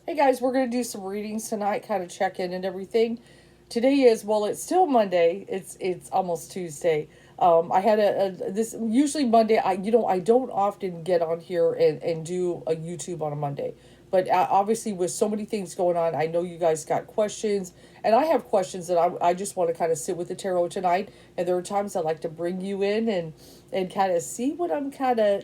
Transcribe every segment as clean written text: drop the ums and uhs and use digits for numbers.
Hey guys, we're going to do some readings tonight, kind of check in and everything. Today is, well, it's still Monday. It's almost Tuesday. I had this usually Monday. I don't often get on here and do a YouTube on a Monday, but obviously with so many things going on, I know you guys got questions, and I have questions that I just want to kind of sit with the tarot tonight. And there are times I like to bring you in and kind of see what I'm kind of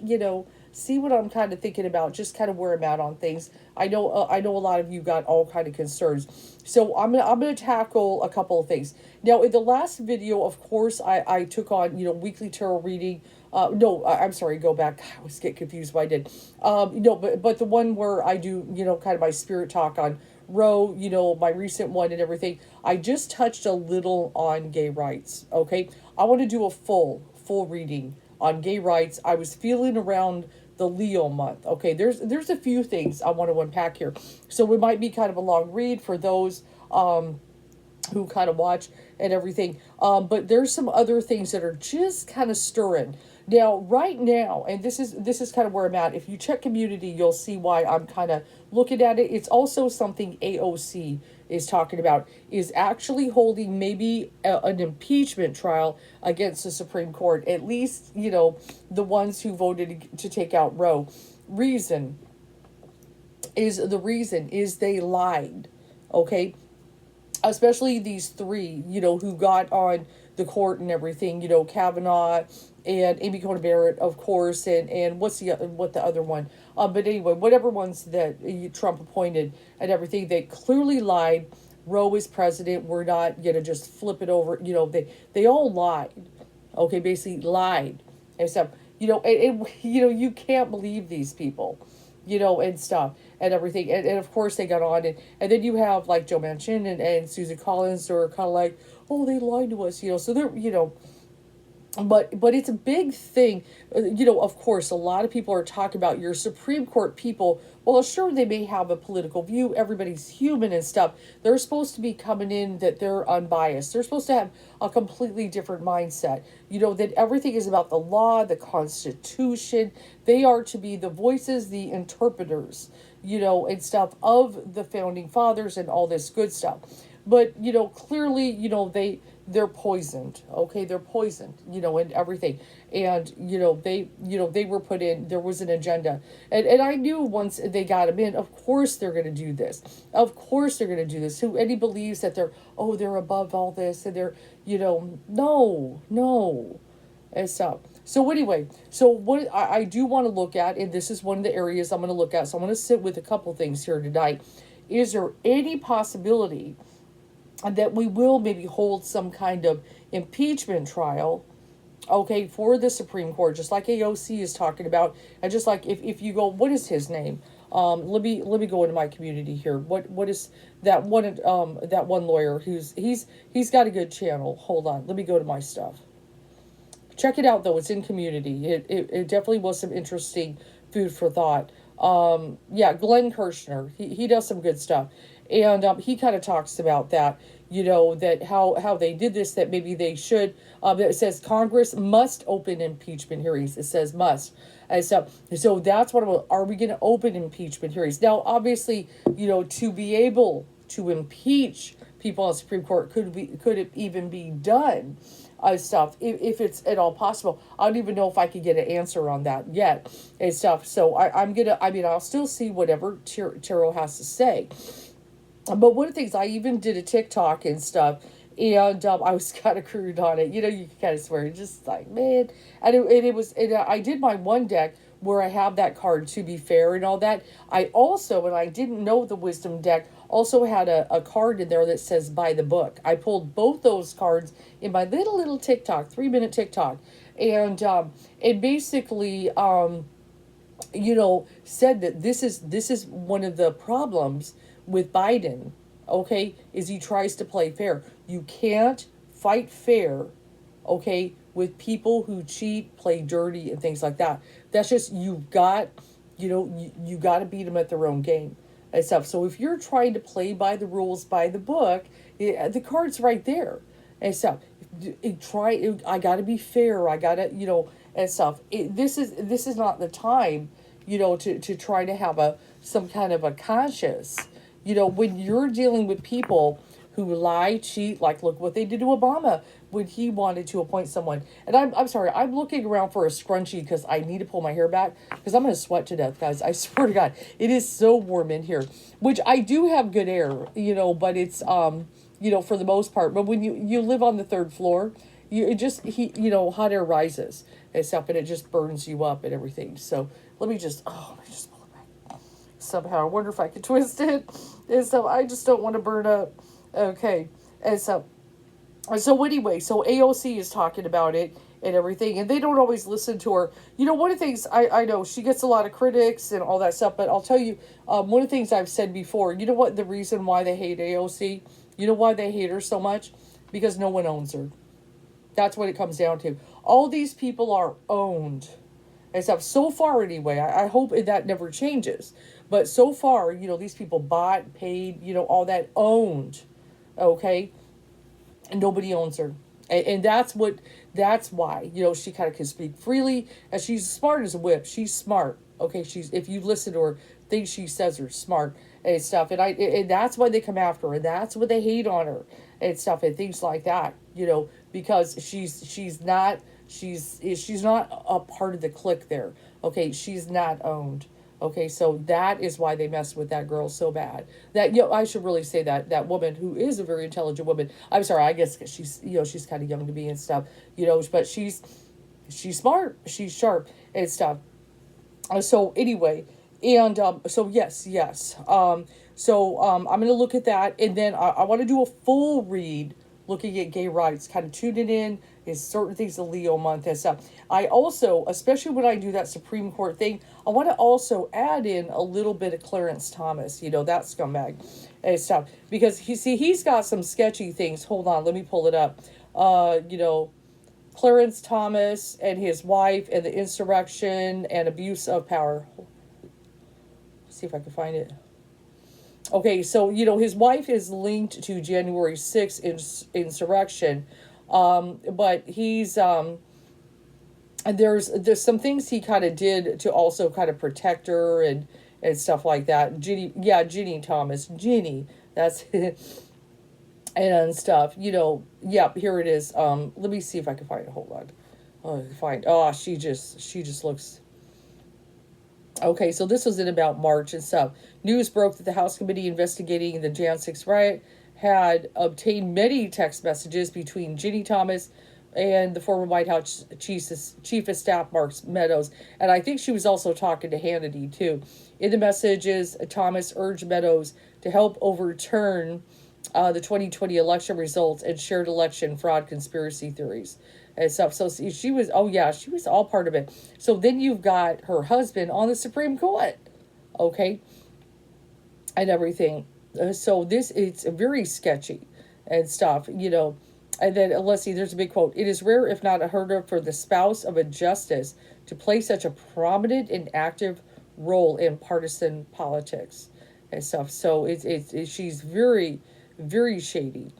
thinking about, just kind of where I'm at on things. I know a lot of you got all kind of concerns, so I'm gonna tackle a couple of things. Now, in the last video, of course, I took on weekly tarot reading. No, I'm sorry. Go back. I always get confused what I did. No, but the one where I do kind of my spirit talk on Roe, my recent one and everything. I just touched a little on gay rights. Okay, I want to do a full reading on gay rights. I was feeling around the Leo month. Okay, there's a few things I want to unpack here. So it might be kind of a long read for those who kind of watch and everything. But there's some other things that are just kind of stirring. Now, right now, and this is kind of where I'm at. If you check community, you'll see why I'm kind of looking at it. It's also something AOC is talking about, is actually holding maybe an impeachment trial against the Supreme Court. At least, the ones who voted to take out Roe. The reason is they lied. Okay, especially these three, who got on the court and everything, Kavanaugh and Amy Coney Barrett, of course, and what the other one, but anyway, whatever ones that Trump appointed and everything, they clearly lied. Roe is president. We're not gonna just flip it over. They all lied. Okay, basically lied and stuff. You can't believe these people, and stuff and everything. And of course they got on and then you have like Joe Manchin and Susan Collins who are kind of like, oh, they lied to us, so they're, but it's a big thing. Of course, a lot of people are talking about your Supreme Court people. Well, sure, they may have a political view. Everybody's human and stuff. They're supposed to be coming in that they're unbiased. They're supposed to have a completely different mindset. That everything is about the law, the Constitution. They are to be the voices, the interpreters, and stuff of the founding fathers and all this good stuff. But clearly, they're poisoned. Okay, they're poisoned. And everything. And they were put in. There was an agenda, and I knew once they got them in, of course they're going to do this. Of course they're going to do this. Who any believes that they're above all this and they're no. And stuff. So anyway, so what I do want to look at, and this is one of the areas I'm going to look at. So I'm going to sit with a couple things here tonight. Is there any possibility that we will maybe hold some kind of impeachment trial, okay, for the Supreme Court, just like AOC is talking about, and just like if you go, what is his name? Let me go into my community here. What is that one lawyer he's got a good channel. Hold on, let me go to my stuff. Check it out though. It's in community. It definitely was some interesting food for thought. Yeah, Glenn Kirshner. He does some good stuff, and he kind of talks about that. That how they did this. That maybe they should. It says Congress must open impeachment hearings. It says must. And so that's what are we going to open impeachment hearings now? Obviously, to be able to impeach people on the Supreme Court, could it even be done? Stuff if it's at all possible. I don't even know if I could get an answer on that yet and stuff. So I'll still see whatever tarot has to say. But one of the things, I even did a TikTok and stuff, and I was kind of crude on it. You can kind of swear, just like, man. And I did my one deck where I have that card, to be fair, and all that. I also, and I didn't know the wisdom deck, also had a card in there that says buy the book. I pulled both those cards in my little TikTok, 3-minute TikTok. And it basically, said that this is one of the problems with Biden, okay, is he tries to play fair. You can't fight fair, okay, with people who cheat, play dirty, and things like that. That's just, you got to beat them at their own game and stuff. So if you're trying to play by the rules, by the book, the card's right there and stuff. I got to be fair. I got to, and stuff. This is not the time, to try to have some kind of a conscience. When you're dealing with people who lie, cheat, like look what they did to Obama when he wanted to appoint someone. And I'm sorry, I'm looking around for a scrunchie because I need to pull my hair back because I'm going to sweat to death, guys. I swear to God, it is so warm in here, which I do have good air, but it's, for the most part. But when you live on the third floor, hot air rises and stuff, and it just burns you up and everything. So let me just pull it back. Somehow, I wonder if I could twist it and stuff. I just don't want to burn up. Okay, and so anyway, so AOC is talking about it and everything, and they don't always listen to her. One of the things I know, she gets a lot of critics and all that stuff, but I'll tell you, one of the things I've said before, what the reason why they hate AOC, why they hate her so much? Because no one owns her. That's what it comes down to. All these people are owned. And stuff. So far, anyway, I hope that never changes. But so far, these people bought, paid, all that owned. Okay? And nobody owns her. And that's why, she kind of can speak freely. And she's smart as a whip. She's smart. Okay? If you listen to her, things she says are smart and stuff. And that's why they come after her. And that's what they hate on her and stuff and things like that. Because she's not a part of the clique there. Okay? She's not owned. Okay, so that is why they messed with that girl so bad. That I should really say that woman, who is a very intelligent woman. I'm sorry, I guess she's she's kind of young to be and stuff. But she's smart, she's sharp and stuff. So anyway, and so yes. I'm gonna look at that, and then I want to do a full read looking at gay rights, kind of tuning in is certain things the Leo month and stuff. I also, especially when I do that Supreme Court thing, I want to also add in a little bit of Clarence Thomas, that scumbag and stuff. Because he's got some sketchy things. Hold on, let me pull it up. Clarence Thomas and his wife and the insurrection and abuse of power. Let's see if I can find it. Okay, so, his wife is linked to January 6th insurrection, but he's, there's some things he kind of did to also kind of protect her and stuff like that. Ginny Thomas, that's and stuff, here it is. Let me see if I can find it, hold on. She just looks... Okay, so this was in about March and stuff. News broke that the House committee investigating the Jan 6 riot had obtained many text messages between Ginny Thomas and the former White House chief of staff, Mark Meadows. And I think she was also talking to Hannity, too. In the messages, Thomas urged Meadows to help overturn the 2020 election results and shared election fraud conspiracy theories and stuff. So she was all part of it. So then you've got her husband on the Supreme Court, okay, and everything. So it's very sketchy and stuff, And then let's see, there's a big quote. It is rare, if not unheard of, for the spouse of a justice to play such a prominent and active role in partisan politics and stuff. So she's very, very shady.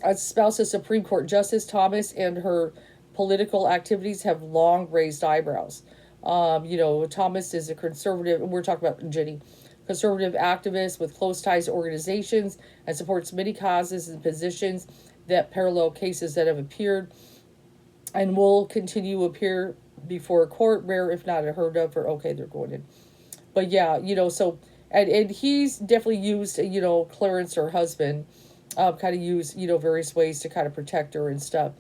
As spouse of Supreme Court Justice Thomas and her political activities have long raised eyebrows. Thomas is a conservative, we're talking about Ginny, conservative activist with close ties to organizations and supports many causes and positions that parallel cases that have appeared and will continue to appear before a court, rare if not unheard of, or okay, they're going in. But so, and he's definitely used, Clarence, her husband, kind of use, various ways to kind of protect her and stuff.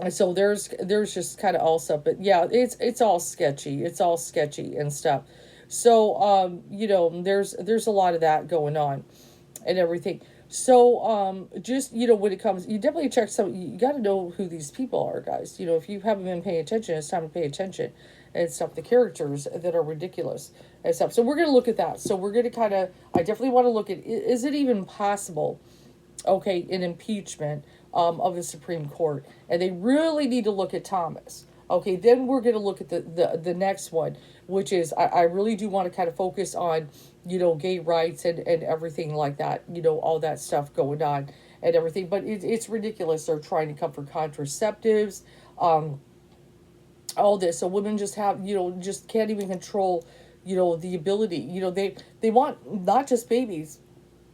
And so there's just kind of all stuff, but yeah, it's all sketchy. It's all sketchy and stuff. So, there's a lot of that going on and everything. So, just, when it comes, you definitely check you got to know who these people are, guys. If you haven't been paying attention, it's time to pay attention and stuff. The characters that are ridiculous and stuff. So we're going to look at that. So we're going to I definitely want to look at, is it even possible, okay, an impeachment of the Supreme Court? And they really need to look at Thomas. Okay, then we're going to look at the next one, which is, I really do want to kind of focus on, gay rights and everything like that, all that stuff going on and everything. But it's ridiculous. They're trying to come for contraceptives, all this. So women just have, just can't even control, the ability, they want not just babies,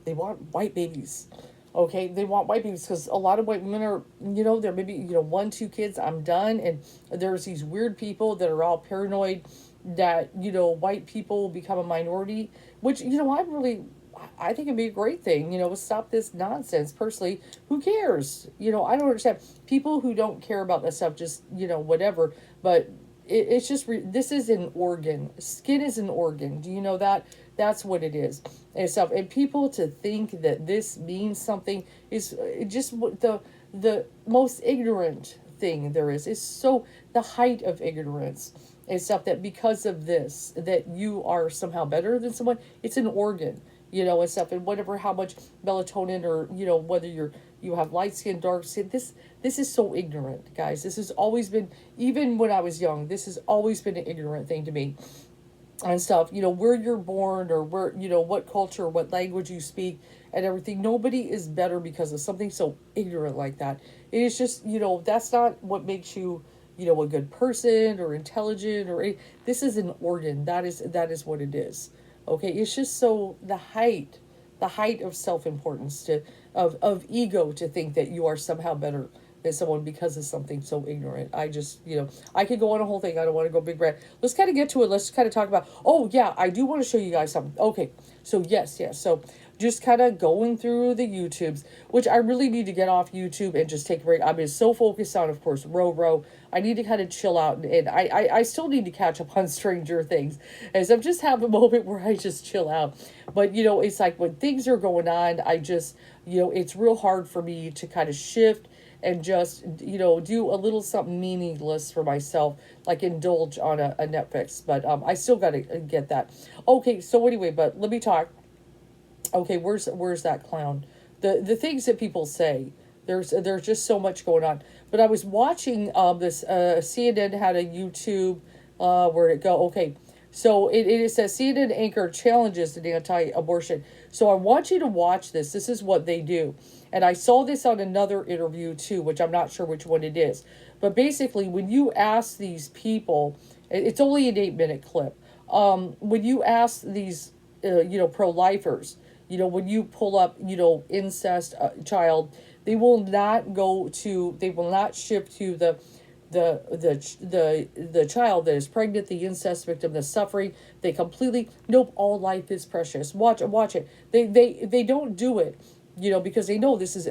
they want white babies. Okay, they want white babies because a lot of white women are, they're maybe, one, two kids, I'm done. And there's these weird people that are all paranoid that, white people become a minority, which, I think it'd be a great thing, stop this nonsense. Personally, who cares? I don't understand. People who don't care about that stuff, just, whatever. But it's just, this is an organ. Skin is an organ. Do you know that? That's what it is. And stuff. And people to think that this means something is just what the most ignorant thing there is. It's so the height of ignorance and stuff, that because of this, that you are somehow better than someone. It's an organ, and stuff. And whatever, how much melatonin, or, whether you have light skin, dark skin. This is so ignorant, guys. This has always been, even when I was young, this has always been an ignorant thing to me. And stuff, where you're born, or where, what culture, what language you speak, and everything. Nobody is better because of something so ignorant like that. It is just, that's not what makes you, a good person or intelligent, or this is an organ. That is what it is. Okay. It's just so the height of self-importance, of ego, to think that you are somehow better than someone because of something so ignorant. I just, I could go on a whole thing. I don't want to go big rant. Let's kind of get to it. Let's kind of talk about, oh yeah, I do want to show you guys something. Okay. So yes. So just kind of going through the YouTubes, which I really need to get off YouTube and just take a break. I've been so focused on, of course, Row. I need to kind of chill out, and I still need to catch up on Stranger Things, as I'm just have a moment where I just chill out. But, it's like when things are going on, I just, it's real hard for me to kind of shift and just, do a little something meaningless for myself, like indulge on a Netflix. But I still got to get that. Okay, so anyway, but let me talk. Okay, where's that clown? The things that people say. There's just so much going on. But I was watching this CNN had a YouTube, where'd it go? Okay, so it says CNN anchor challenges an anti-abortion. So I want you to watch this. This is what they do. And I saw this on another interview too, which I'm not sure which one it is. But basically, when you ask these people, it's only an 8-minute clip. When you ask these, pro-lifers, when you pull up, incest child, they will not shift to the child that is pregnant, the incest victim, the suffering. They completely, nope, all life is precious. Watch it. They don't do it, because they know this is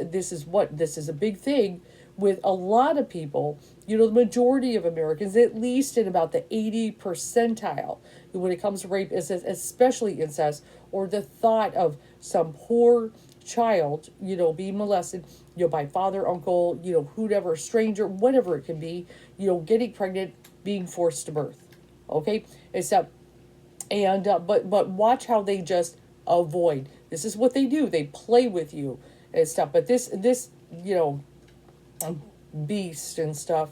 a big thing with a lot of people, the majority of Americans, at least in about the 80 percentile, when it comes to rape, especially incest, or the thought of some poor child, being molested, by father, uncle, whoever, stranger, whatever it can be, getting pregnant, being forced to birth. Okay? But watch how they just avoid. This is what they do. They play with you and stuff. But this, beast and stuff.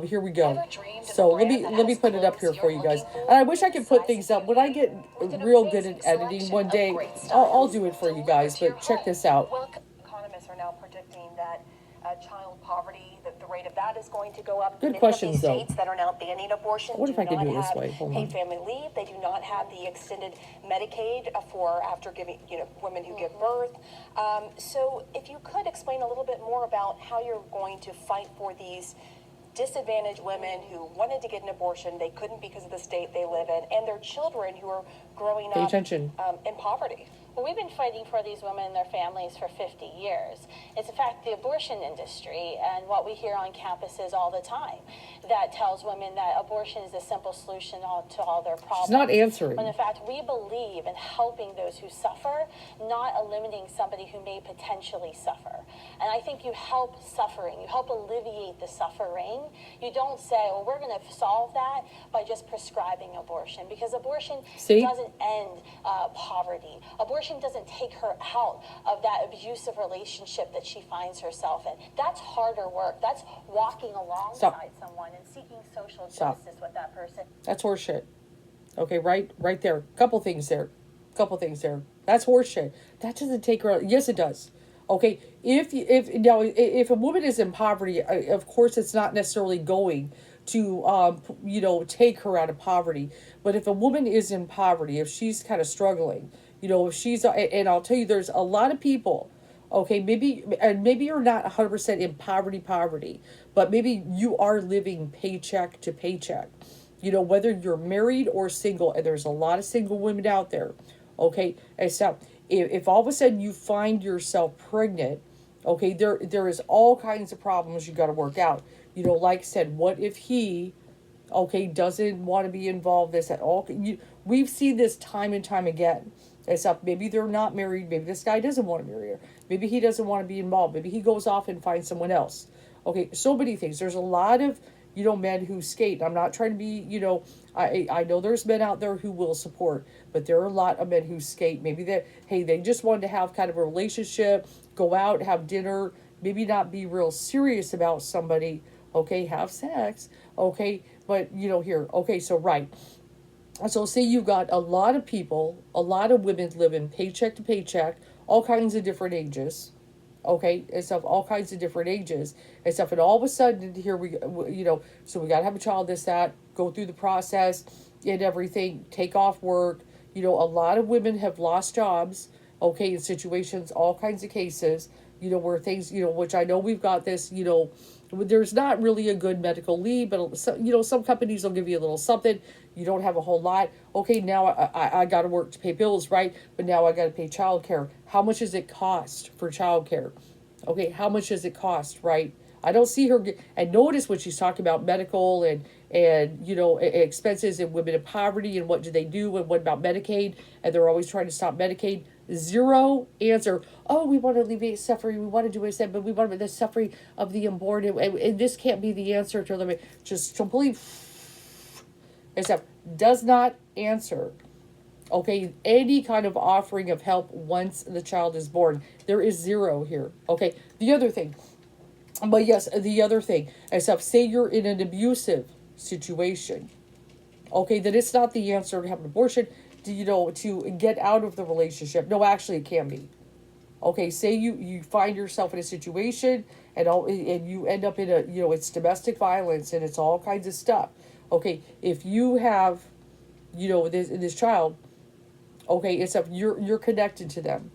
Here we go. So let me put it up here for you guys. And I wish I could put things up. When I get real good at editing one day, I'll do it for you guys. But check this out. Economists are now predicting that child poverty, the rate of that is going to go up. Good questions, though. States that are now banning abortion what if I could do it this way? Hold on. Paid family leave. They do not have the extended Medicaid for after giving, women who give birth. So if you could explain a little bit more about how you're going to fight for these disadvantaged women who wanted to get an abortion, they couldn't because of the state they live in, and their children who are growing up in poverty. Well, we've been fighting for these women and their families for 50 years. It's in fact the abortion industry and what we hear on campuses all the time that tells women that abortion is a simple solution to all their problems. It's not answering. When in fact we believe in helping those who suffer, not eliminating somebody who may potentially suffer. And I think you help suffering, you help alleviate the suffering. You don't say, well, we're going to solve that by just prescribing abortion, because abortion doesn't end poverty. Abortion doesn't take her out of that abusive relationship that she finds herself in. That's harder work. That's walking alongside someone and seeking social justice with that person. That's horseshit. Okay, right there. Couple things there. That's horseshit. That doesn't take her out. Yes, it does. Okay, if a woman is in poverty, of course it's not necessarily going take her out of poverty. But if a woman is in poverty, if she's kind of struggling, if she's, and I'll tell you, there's a lot of people, okay, maybe you're not 100% in poverty, but maybe you are living paycheck to paycheck, whether you're married or single, and there's a lot of single women out there, okay, and so if all of a sudden you find yourself pregnant, okay, there is all kinds of problems you got to work out. Like I said, what if he, okay, doesn't want to be involved this at all? We've seen this time and time again. It's up. Maybe they're not married. Maybe this guy doesn't want to marry her. Maybe he doesn't want to be involved. Maybe he goes off and finds someone else. Okay, so many things. There's a lot of, men who skate. I'm not trying to be, I know there's men out there who will support, but there are a lot of men who skate. Maybe they just wanted to have kind of a relationship, go out, have dinner, maybe not be real serious about somebody, okay, have sex, okay, but, here, okay, so, right. So say you've got a lot of people, a lot of women living paycheck to paycheck, all kinds of different ages, okay, and stuff, all kinds of different ages, and stuff, and all of a sudden, here so we got to have a child, this, that, go through the process, and everything, take off work, a lot of women have lost jobs, okay, in situations, all kinds of cases, where things, which I know we've got this, there's not really a good medical leave, but, some companies will give you a little something. You don't have a whole lot. Okay, now I got to work to pay bills, right? But now I got to pay childcare. How much does it cost for childcare? Okay, how much does it cost, right? I don't see her and notice when she's talking about medical and expenses and women in poverty and what do they do and what about Medicaid, and they're always trying to stop Medicaid. Zero answer. Oh, we want to alleviate suffering. We want to do what I said, but we want to the suffering of the unborn, and this can't be the answer to them. Just complete except does not answer. Okay, any kind of offering of help once the child is born. There is zero here. Okay, the other thing. But yes, the other thing, except say you're in an abusive situation, okay, that it's not the answer to have an abortion, to get out of the relationship. No, actually, it can be. Okay, say you find yourself in a situation and you end up in it's domestic violence and it's all kinds of stuff. Okay, if you have, this child, okay, it's up. You're connected to them.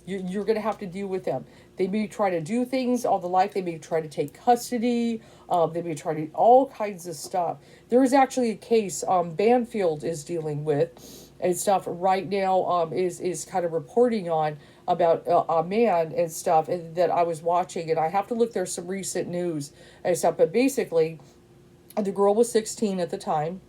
You're going to have to deal with them. They may try to do things all the life. They may try to take custody. They may try to all kinds of stuff. There is actually a case Banfield is dealing with and stuff right now. Is kind of reporting on about a man and stuff that I was watching, and I have to look. There's some recent news and stuff, but basically, the girl was 16 at the time.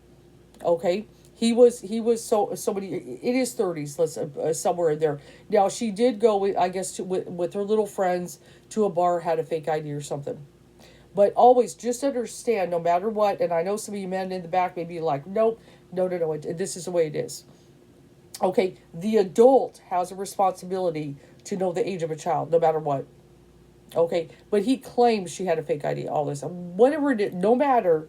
Okay. He was so many in his 30s, let's somewhere in there. Now she did go with, I guess, with her little friends to a bar, had a fake ID or something. But always just understand, no matter what, and I know some of you men in the back may be like, nope, no, this is the way it is. Okay, the adult has a responsibility to know the age of a child, no matter what. Okay, but he claims she had a fake ID, all this, whatever it is, no matter,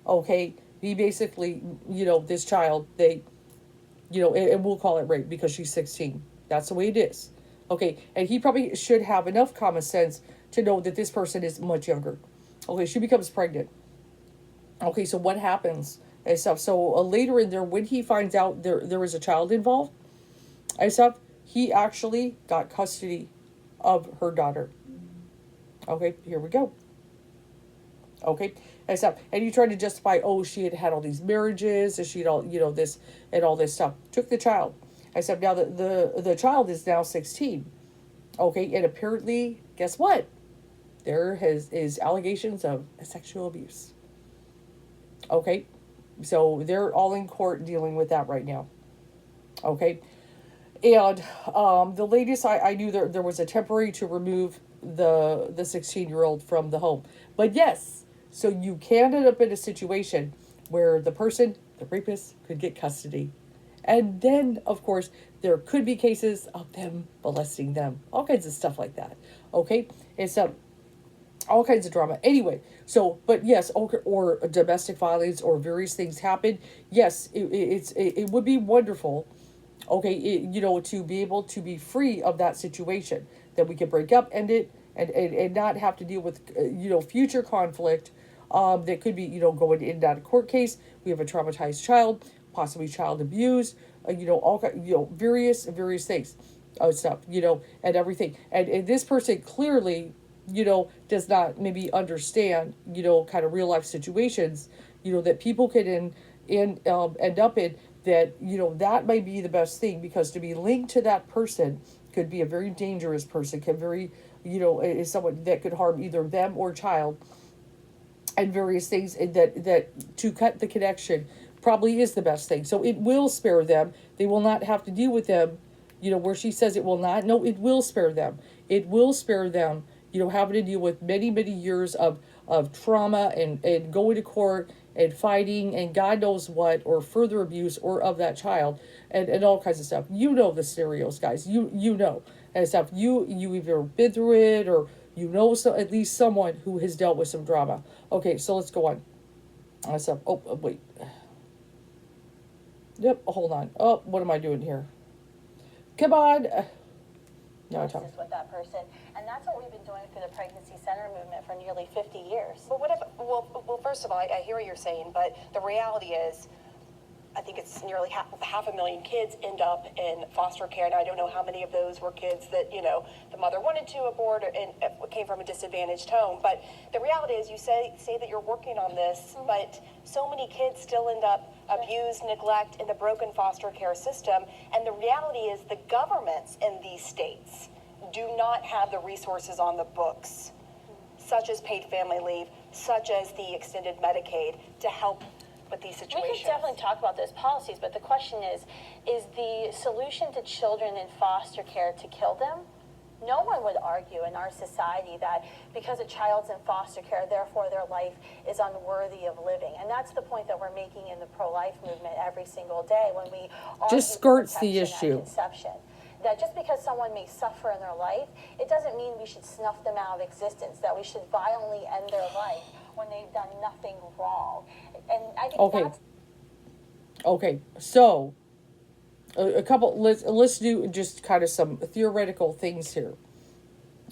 okay. He basically, this child, and we'll call it rape because she's 16. That's the way it is. Okay, and he probably should have enough common sense to know that this person is much younger. Okay, she becomes pregnant. Okay, so what happens and stuff? So later in there, when he finds out there was a child involved and stuff, he actually got custody of her daughter. Okay, here we go. Okay, and stuff, and you tried to justify, she had all these marriages, and she'd all, this and all this stuff. Took the child, except now the child is now 16. Okay, and apparently, guess what? There is allegations of sexual abuse. Okay, so they're all in court dealing with that right now. Okay, and the latest I knew there was a temporary to remove the 16-year-old from the home, but yes. So you can end up in a situation where the rapist, could get custody. And then, of course, there could be cases of them molesting them. All kinds of stuff like that. Okay? It's all kinds of drama. Anyway, so, but yes, or domestic violence or various things happen. Yes, it would be wonderful, okay, to be able to be free of that situation. That we can break up, end it, and not have to deal with, future conflict. that could be, going in and out of court case. We have a traumatized child, possibly child abuse, various things, stuff, and everything. And this person clearly, does not maybe understand, kind of real life situations, that people could end up in, that, that might be the best thing, because to be linked to that person could be a very dangerous person, can very, is someone that could harm either them or child, and various things, and that to cut the connection probably is the best thing. So it will spare them. They will not have to deal with them, where she says it will not. No, it will spare them. It will spare them, having to deal with many, many years of trauma and going to court and fighting and God knows what, or further abuse or of that child, and all kinds of stuff. The scenarios, guys. You know and stuff. You either been through it, or so at least someone who has dealt with some drama. Okay, so let's go on. Stuff. Oh, wait. Yep, hold on. Oh, what am I doing here? Come on. No, I talk. With that person, and that's what we've been doing for the pregnancy center movement for nearly 50 years. But what if? Well, first of all, I hear what you're saying, but the reality is, I think it's nearly half a million kids end up in foster care, and I don't know how many of those were kids that the mother wanted to abort and came from a disadvantaged home. But the reality is, you say that you're working on this, but so many kids still end up abused, neglect in the broken foster care system. And the reality is, the governments in these states do not have the resources on the books, such as paid family leave, such as the extended Medicaid, to help with these situations. We could definitely talk about those policies, but the question is the solution to children in foster care to kill them? No one would argue in our society that because a child's in foster care, therefore their life is unworthy of living. And that's the point that we're making in the pro-life movement every single day when we just skirts the issue. Conception. That just because someone may suffer in their life, it doesn't mean we should snuff them out of existence, that we should violently end their life when they've done nothing wrong. And I think that's... Okay, so a couple, let's do just kind of some theoretical things here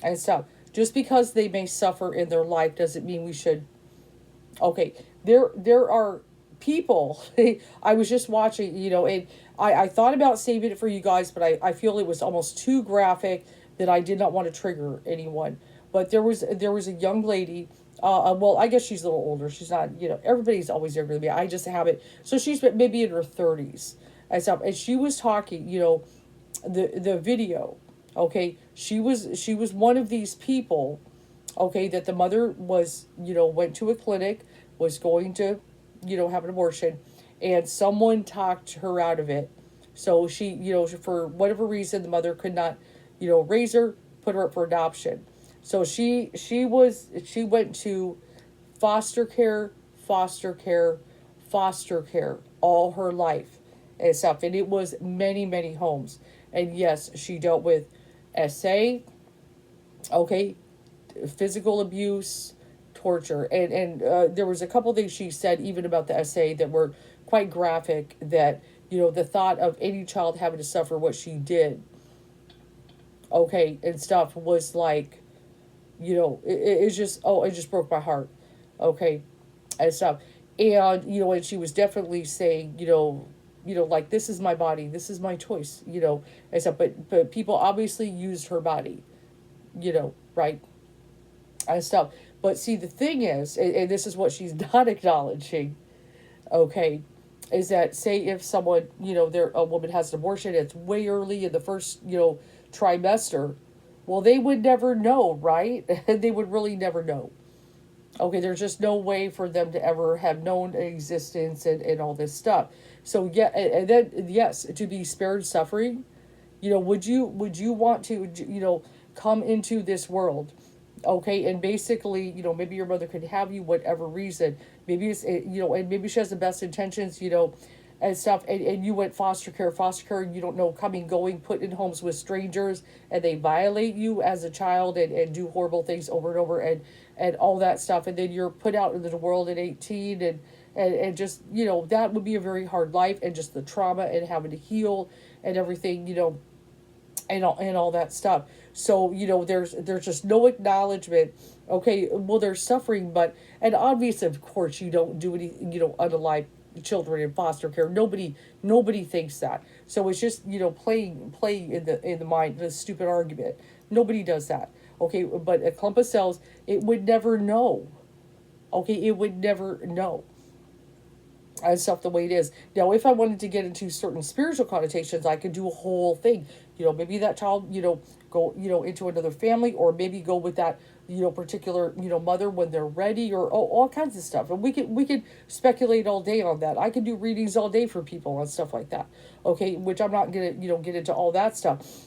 and stuff. Just because they may suffer in their life doesn't mean we should. Okay, there are people. I was just watching, and I thought about saving it for you guys, but I feel it was almost too graphic that I did not want to trigger anyone. But there was a young lady. Well, I guess she's a little older. She's not, everybody's always younger than me. I just have it. So she's maybe in her 30s and stuff. And she was talking, the video, okay, she was one of these people, okay, that the mother was, went to a clinic, was going to, have an abortion, and someone talked her out of it. So she, for whatever reason, the mother could not, raise her, put her up for adoption. So she went to foster care all her life and stuff. And it was many, many homes. And yes, she dealt with SA, okay, physical abuse, torture. And there was a couple things she said even about the SA that were quite graphic, that, the thought of any child having to suffer what she did, okay, and stuff was like, it just broke my heart, okay, and stuff. And, and she was definitely saying, like, this is my body, this is my choice, and stuff. But people obviously used her body, right, and stuff. But see, the thing is, and this is what she's not acknowledging, okay, is that, say if someone, a woman has an abortion, it's way early in the first, trimester, well, they would never know, right? They would really never know. Okay, there's just no way for them to ever have known existence and all this stuff. So, yeah, and then, yes, to be spared suffering, would you want to, come into this world, okay, and basically, maybe your mother could have you whatever reason, maybe it's, and maybe she has the best intentions, and stuff, and you went foster care, and you don't know, coming, going, put in homes with strangers, and they violate you as a child and do horrible things over and over and all that stuff, and then you're put out into the world at 18 and just, that would be a very hard life, and just the trauma and having to heal and everything, and all that stuff. So, there's just no acknowledgement Okay, well, they're suffering, but, and obviously, of course, you don't do any, unalive children in foster care. Nobody thinks that. So it's just, playing in the mind, the stupid argument. Nobody does that. Okay, but a clump of cells, it would never know. Okay, it would never know. And stuff the way it is. Now, if I wanted to get into certain spiritual connotations, I could do a whole thing. Maybe that child, go, into another family, or maybe go with that, particular, mother when they're ready, or all kinds of stuff. And we could speculate all day on that. I could do readings all day for people on stuff like that. Okay, which I'm not gonna, get into all that stuff.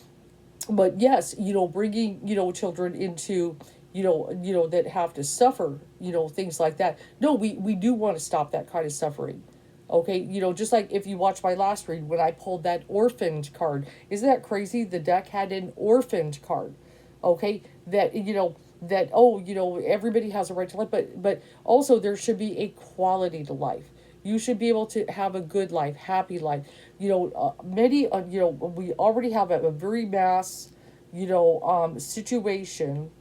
But yes, bringing, children into, that have to suffer, things like that. No, we do want to stop that kind of suffering. Okay, just like if you watch my last read when I pulled that orphaned card. Isn't that crazy? The deck had an orphaned card. Okay, that, everybody has a right to life, but also there should be a quality to life. You should be able to have a good life, happy life. We already have a very mass, situation,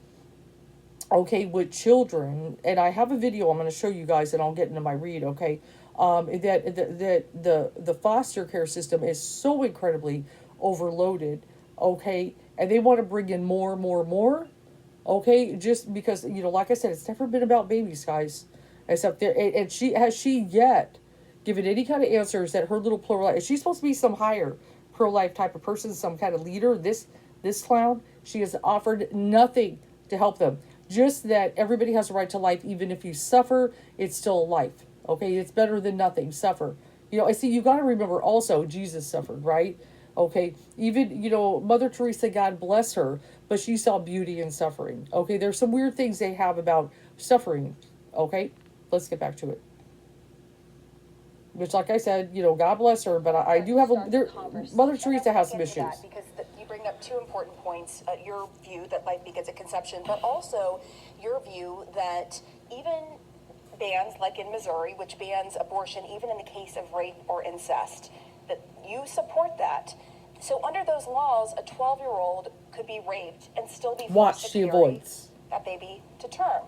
okay, with children. And I have a video I'm going to show you guys, and I'll get into my read, okay? The foster care system is so incredibly overloaded, okay? And they want to bring in more, okay? Just because, like I said, it's never been about babies, guys. Except there, and she yet given any kind of answers that her little pro-life, is she supposed to be some higher pro-life type of person, some kind of leader? This clown, she has offered nothing to help them. Just that everybody has a right to life, even if you suffer, it's still life. Okay, it's better than nothing. Suffer. I see. You got to remember also, Jesus suffered, right? Okay, even Mother Teresa, God bless her, but she saw beauty in suffering. Okay, there's some weird things they have about suffering. Okay, let's get back to it. Which, like I said, God bless her, but I do have Mother Teresa has some issues. Because you bring up two important points: your view that life begins at conception, but also your view that even bans like in Missouri, which bans abortion even in the case of rape or incest, that you support that. So under those laws, a 12-year-old could be raped and still be forced to carry that baby to term.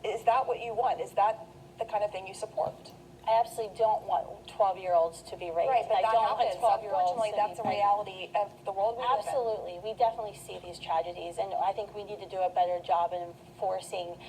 Is that what you want? Is that the kind of thing you support? I absolutely don't want 12-year-olds to be raped. Right, but I that don't happens. want 12-year-olds Unfortunately, that's a reality of the world we live in. Absolutely. We definitely see these tragedies, and I think we need to do a better job in enforcing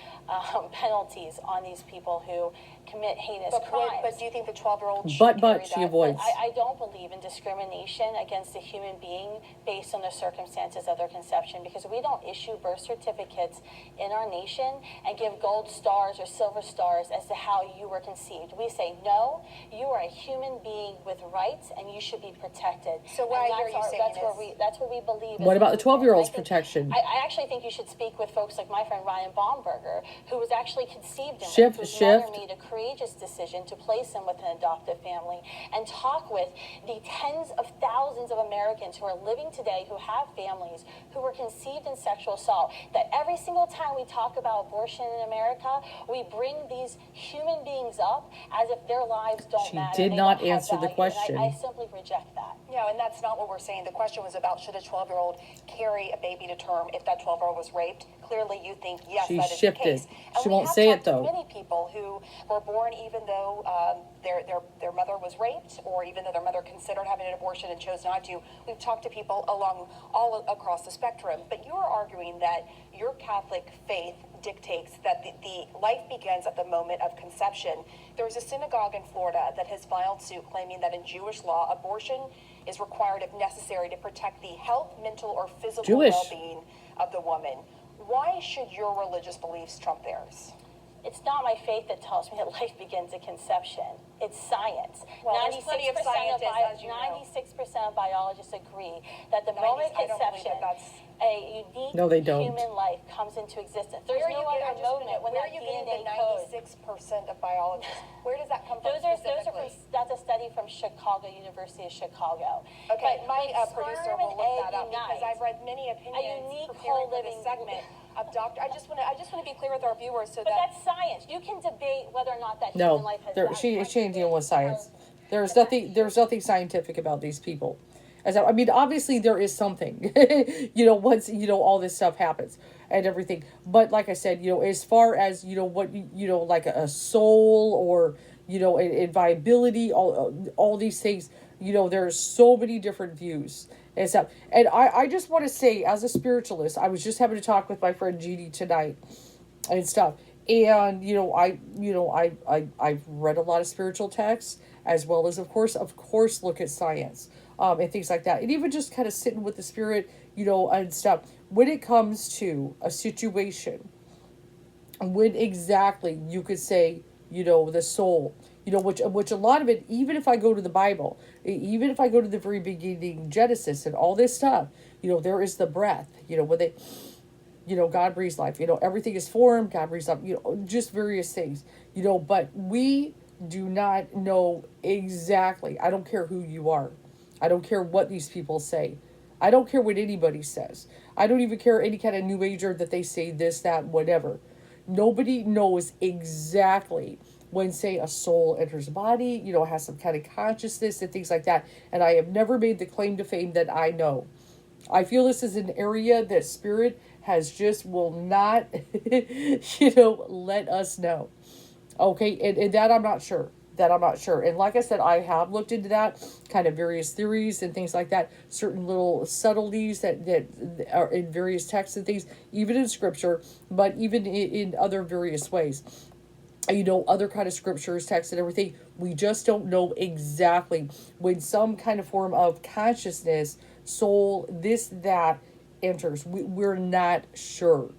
penalties on these people who commit heinous crimes. But do you think the 12-year-old should carry she that? avoids. I don't believe in discrimination against a human being based on the circumstances of their conception, because we don't issue birth certificates in our nation and give gold stars or silver stars as to how you were conceived. We say, no, you are a human being with rights and you should be protected. So what I hear you saying that's what we believe. What about the 12-year-old's protection? I actually think you should speak with folks like my friend Ryan Baumberger, who was actually conceived in Shift. mother made a courageous decision to place him with an adoptive family, and talk with the tens of thousands of Americans who are living today, who have families, who were conceived in sexual assault. That every single time we talk about abortion in America, we bring these human beings up as if their lives don't matter. She did not answer the question. I simply reject that. No, and that's not what we're saying. The question was about, should a 12-year-old carry a baby to term if that 12-year-old was raped? Clearly, you think, yes, that is the case. And she won't say it, though. Many people who were born even though their mother was raped, or even though their mother considered having an abortion and chose not to. We've talked to people all across the spectrum. But you're arguing that your Catholic faith dictates that the life begins at the moment of conception. There's a synagogue in Florida that has filed suit claiming that in Jewish law, abortion is required if necessary to protect the health, mental, or physical well-being of the woman. Why should your religious beliefs trump theirs? It's not my faith that tells me that life begins at conception. It's science. Well, there's plenty of scientists, as you know. 96% of biologists agree that the moment of conception, a unique human life comes into existence. There's no other moment when that DNA code. 96% of biologists. Where does that come from? That's a study from Chicago, University of Chicago. Okay, my producer will look that up, because I've read many opinions preparing for this segment of doctor. I just want to be clear with our viewers, but that's science. You can debate whether or not that human life has. She ain't dealing with science. There's nothing scientific about these people. As I mean, obviously there is something, once, all this stuff happens and everything. But like I said, as far as, what, like a soul or, and viability, all these things, there's so many different views and stuff. And I just want to say, as a spiritualist, I was just having a talk with my friend Jeannie tonight and stuff. And I've read a lot of spiritual texts, as well as of course look at science, and things like that, and even just kind of sitting with the spirit, and stuff. When it comes to a situation, when exactly you could say, the soul, which a lot of it, even if I go to the Bible, even if I go to the very beginning, Genesis and all this stuff, there is the breath, when they, God breathes life, everything is formed, God breathes up, just various things, but we do not know exactly. I don't care who you are. I don't care what these people say. I don't care what anybody says. I don't even care any kind of new ager that they say this, that, whatever. Nobody knows exactly when, say, a soul enters a body, has some kind of consciousness and things like that. And I have never made the claim to fame that I know. I feel this is an area that spirit has just will not, let us know. Okay, and that I'm not sure. That I'm not sure. And like I said, I have looked into that, kind of various theories and things like that, certain little subtleties that are in various texts and things, even in scripture, but even in other various ways. Other kind of scriptures, texts and everything. We just don't know exactly when some kind of form of consciousness, soul, this, that enters. We're not sure.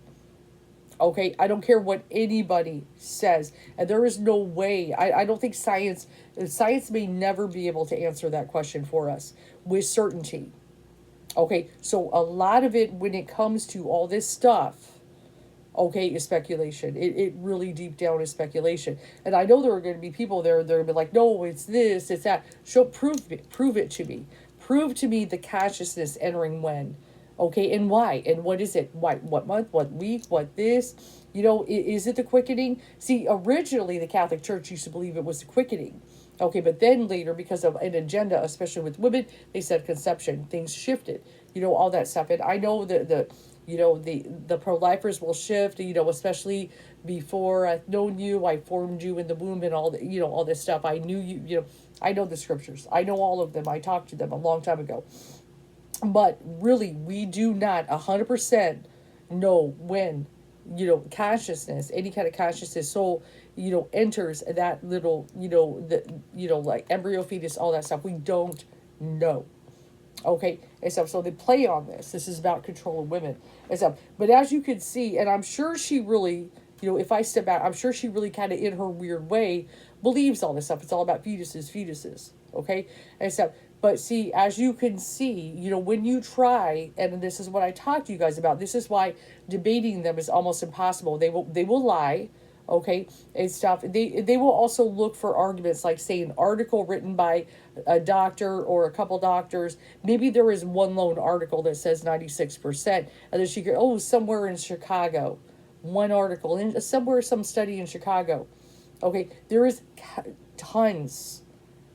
Okay, I don't care what anybody says. And there is no way, I don't think science may never be able to answer that question for us with certainty. Okay, so a lot of it, when it comes to all this stuff, okay, is speculation. It really deep down is speculation. And I know there are going to be people there, they're going to be like, no, it's this, it's that. Prove it to me. Prove to me the consciousness entering when. Okay, and why? And what is it? Why? What month? What week? What this? Is it the quickening? See, originally the Catholic Church used to believe it was the quickening. Okay, but then later, because of an agenda, especially with women, they said conception. Things shifted. All that stuff. And I know that the pro-lifers will shift, especially before I've known you, I formed you in the womb and all the, all this stuff. I knew you, I know the scriptures. I know all of them. I talked to them a long time ago. But really, we do not 100% know when, consciousness, any kind of consciousness, soul, enters that little, like embryo, fetus, all that stuff. We don't know. Okay, and stuff. So they play on this. This is about controlling women and stuff. But as you can see, and I'm sure she really, if I step back, I'm sure she really kind of, in her weird way, believes all this stuff. It's all about fetuses, okay, and stuff. But see, as you can see, when you try, and this is what I talked to you guys about. This is why debating them is almost impossible. They will lie. Okay, and stuff. They will also look for arguments, like, say, an article written by a doctor or a couple doctors. Maybe there is one lone article that says 96%, and then she goes, somewhere in Chicago, one article, and somewhere, some study in Chicago. Okay, there is tons,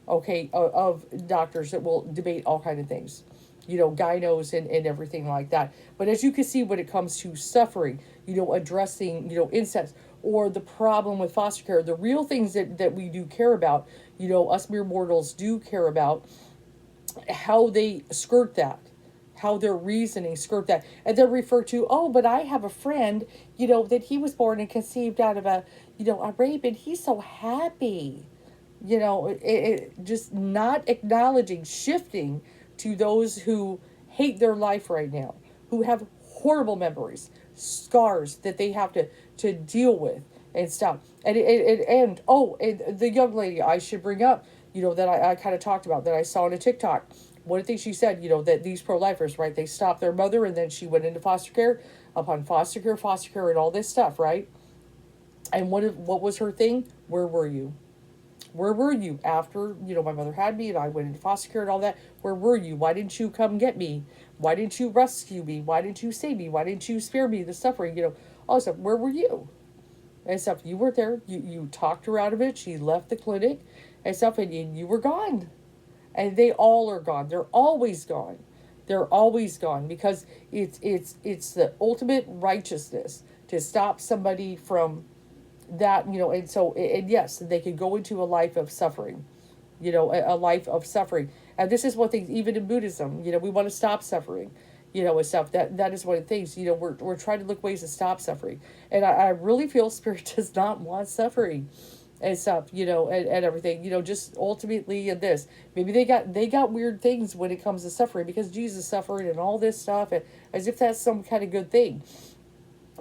okay, of doctors that will debate all kind of things, gynos and everything like that. But as you can see, when it comes to suffering, addressing, incest, or the problem with foster care, the real things that we do care about, us mere mortals do care about, how they skirt that, how their reasoning skirt that, and they'll refer to, oh, but I have a friend, that he was born and conceived out of a rape, and he's so happy, just not acknowledging, shifting to those who hate their life right now, who have horrible memories, scars that they have to deal with and stuff. And the young lady I should bring up, that I kind of talked about, that I saw on a TikTok. One thing she said, that these pro-lifers, right, they stopped their mother and then she went into foster care upon foster care and all this stuff, right? And what was her thing? Where were you? Where were you after, my mother had me and I went into foster care and all that? Where were you? Why didn't you come get me? Why didn't you rescue me? Why didn't you save me? Why didn't you spare me the suffering? All this stuff. Where were you? And stuff. You weren't there. You talked her out of it. She left the clinic and stuff, and you were gone. and they all are gone. They're always gone. They're always gone because it's the ultimate righteousness to stop somebody from that, and so, and yes, they could go into a life of suffering, a life of suffering. And this is one thing, even in Buddhism, we want to stop suffering, and stuff. That is one of the things, we're trying to look ways to stop suffering. And I really feel Spirit does not want suffering and stuff, and everything, just ultimately in this. Maybe they got weird things when it comes to suffering because Jesus suffered and all this stuff, and as if that's some kind of good thing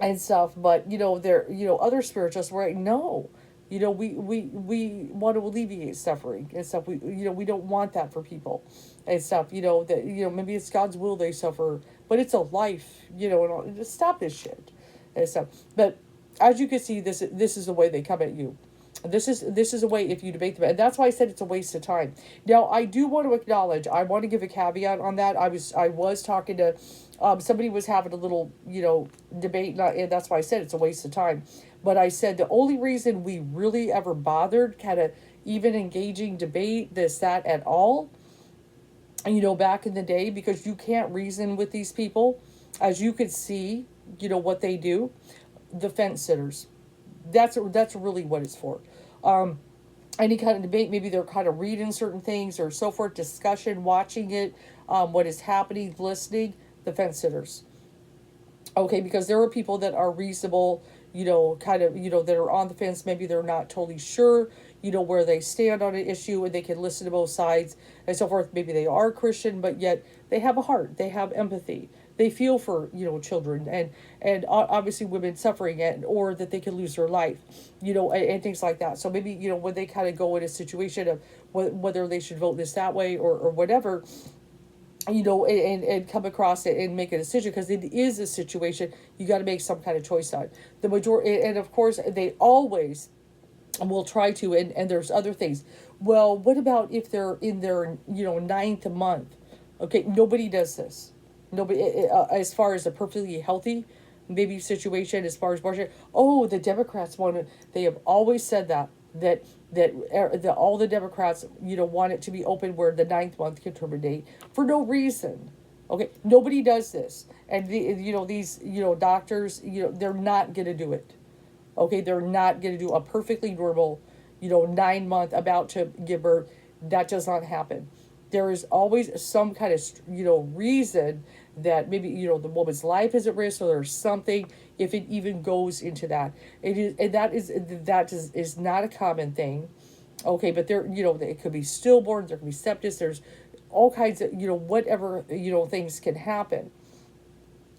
and stuff. But there, other spiritualists were like, no, we want to alleviate suffering and stuff. We don't want that for people and stuff. That maybe it's God's will they suffer, but it's a life. And just stop this shit and stuff. But as you can see, this is the way they come at you. This is a way if you debate them, and that's why I said it's a waste of time. Now, I do want to acknowledge, I want to give a caveat on that. I was talking to somebody was having a little debate, and that's why I said it's a waste of time. But I said the only reason we really ever bothered kind of even engaging debate that at all, back in the day, because you can't reason with these people, as you could see, what they do, the fence sitters. That's really what it's for. Any kind of debate, maybe they're kind of reading certain things or so forth, discussion, watching it, what is happening, listening, the fence sitters. Okay, because there are people that are reasonable, kind of, that are on the fence. Maybe they're not totally sure, where they stand on an issue, and they can listen to both sides and so forth. Maybe they are Christian, but yet they have a heart. They have empathy. They feel for, children and obviously women suffering or that they could lose their life, and things like that. So maybe, when they kind of go in a situation of whether they should vote this that way or whatever, and come across it and make a decision, because it is a situation you got to make some kind of choice on. The majority, and of course, they always will try to, and there's other things. Well, what about if they're in their, ninth month? Okay, nobody does this. Nobody, as far as a perfectly healthy maybe situation, as far as abortion. Oh, the Democrats want it. They have always said that all the Democrats, want it to be open where the 9th month can terminate for no reason. Okay, nobody does this, and these doctors, they're not gonna do it. Okay, they're not gonna do a perfectly normal, 9 month about to give birth. That does not happen. There is always some kind of, reason that maybe, the woman's life is at risk, or there's something, if it even goes into that. It is, and that is not a common thing. Okay, but there, it could be stillborn, there could be sepsis, there's all kinds of, whatever, things can happen.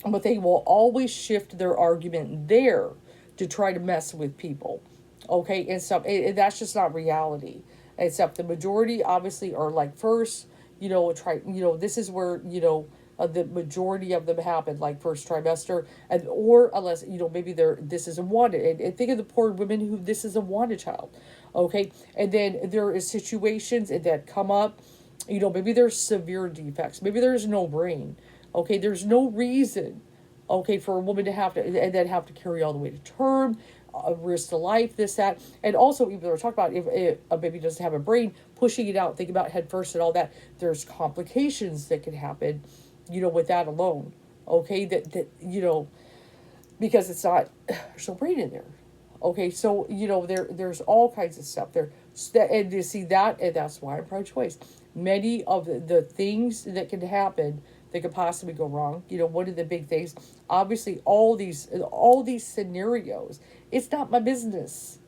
But they will always shift their argument there to try to mess with people. Okay, and stuff, and that's just not reality. Except the majority obviously are like first, this is where, the majority of them happen, like first trimester, and or unless, maybe this is a wanted, and think of the poor women who this is a wanted child. Okay, and then there is situations that come up, maybe there's severe defects, maybe there's no brain. Okay, there's no reason, okay, for a woman to have to, and then have to carry all the way to term, risk to life, this, that. And also, even though we're talking about if a baby doesn't have a brain, pushing it out, think about head first and all that, there's complications that can happen, with that alone. Okay, that because it's not, there's no brain in there. Okay, so, there's all kinds of stuff there. And you see that, and that's why I'm pro-choice. Many of the things that can happen that could possibly go wrong, one of the big things, obviously all these scenarios, it's not my business.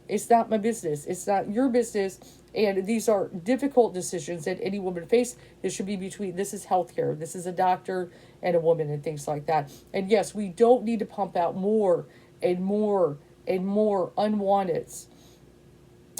It's not my business. It's not your business. And these are difficult decisions that any woman face. This should be between, this is healthcare. This is a doctor and a woman and things like that. And yes, we don't need to pump out more and more and more unwanteds.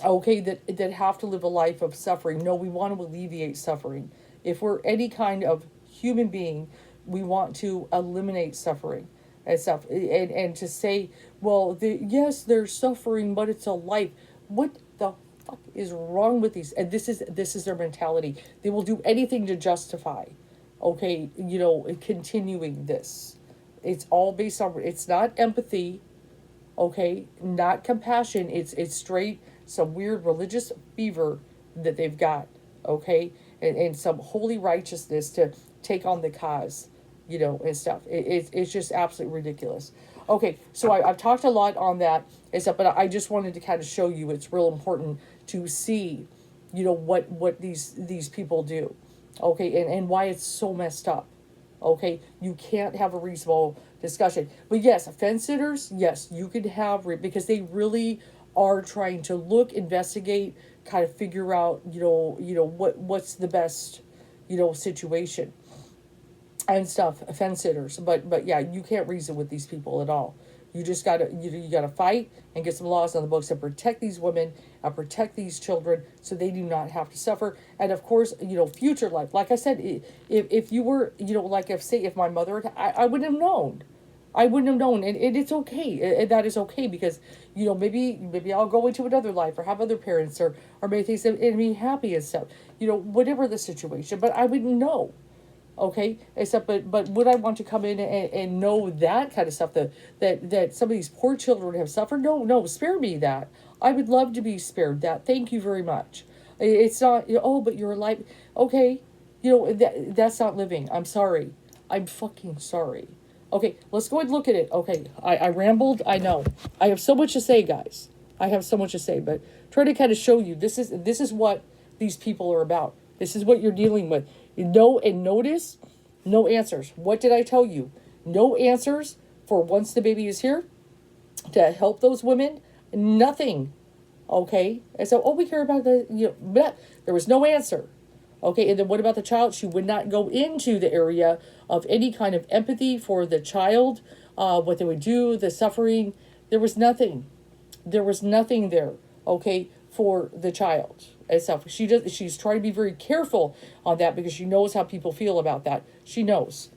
Okay, that have to live a life of suffering. No, we want to alleviate suffering. If we're any kind of human being, we want to eliminate suffering and stuff. And to say, well, yes, they're suffering, but it's a life. What the fuck is wrong with these? And this is their mentality. They will do anything to justify, okay, continuing this. It's all based on, it's not empathy, okay, not compassion. It's straight some weird religious fever that they've got, okay? and some holy righteousness to take on the cause, and stuff. It's just absolutely ridiculous. Okay, so I've talked a lot on that and stuff, but I just wanted to kind of show you it's real important to see, what these people do, okay, and why it's so messed up. Okay, you can't have a reasonable discussion. But yes, fence sitters, yes, you could have, because they really are trying to look, investigate, kind of figure out, what's the best, situation and stuff. Fence sitters, but yeah, you can't reason with these people at all. You just gotta you gotta fight and get some laws on the books to protect these women and protect these children so they do not have to suffer. And of course, future life. Like I said, if you were, like if my mother, I wouldn't have known. I wouldn't have known, and it's okay. And that is okay because maybe I'll go into another life or have other parents or make things and be happy and stuff. Whatever the situation, but I wouldn't know. Okay, except but would I want to come in and know that kind of stuff that some of these poor children have suffered? No, spare me that. I would love to be spared that. Thank you very much. It's not, but you're alive. Okay, that's not living. I'm sorry. I'm fucking sorry. Okay, let's go and look at it. Okay, I rambled. I know. I have so much to say, guys. I have so much to say, but try to kind of show you this is what these people are about. This is what you're dealing with. And notice, no answers. What did I tell you? No answers for once the baby is here to help those women. Nothing. Okay? And so, we care about but there was no answer. Okay, and then what about the child? She would not go into the area of any kind of empathy for the child, what they would do, the suffering. There was nothing. There was nothing there, okay, for the child and stuff. She's trying to be very careful on that because she knows how people feel about that. She knows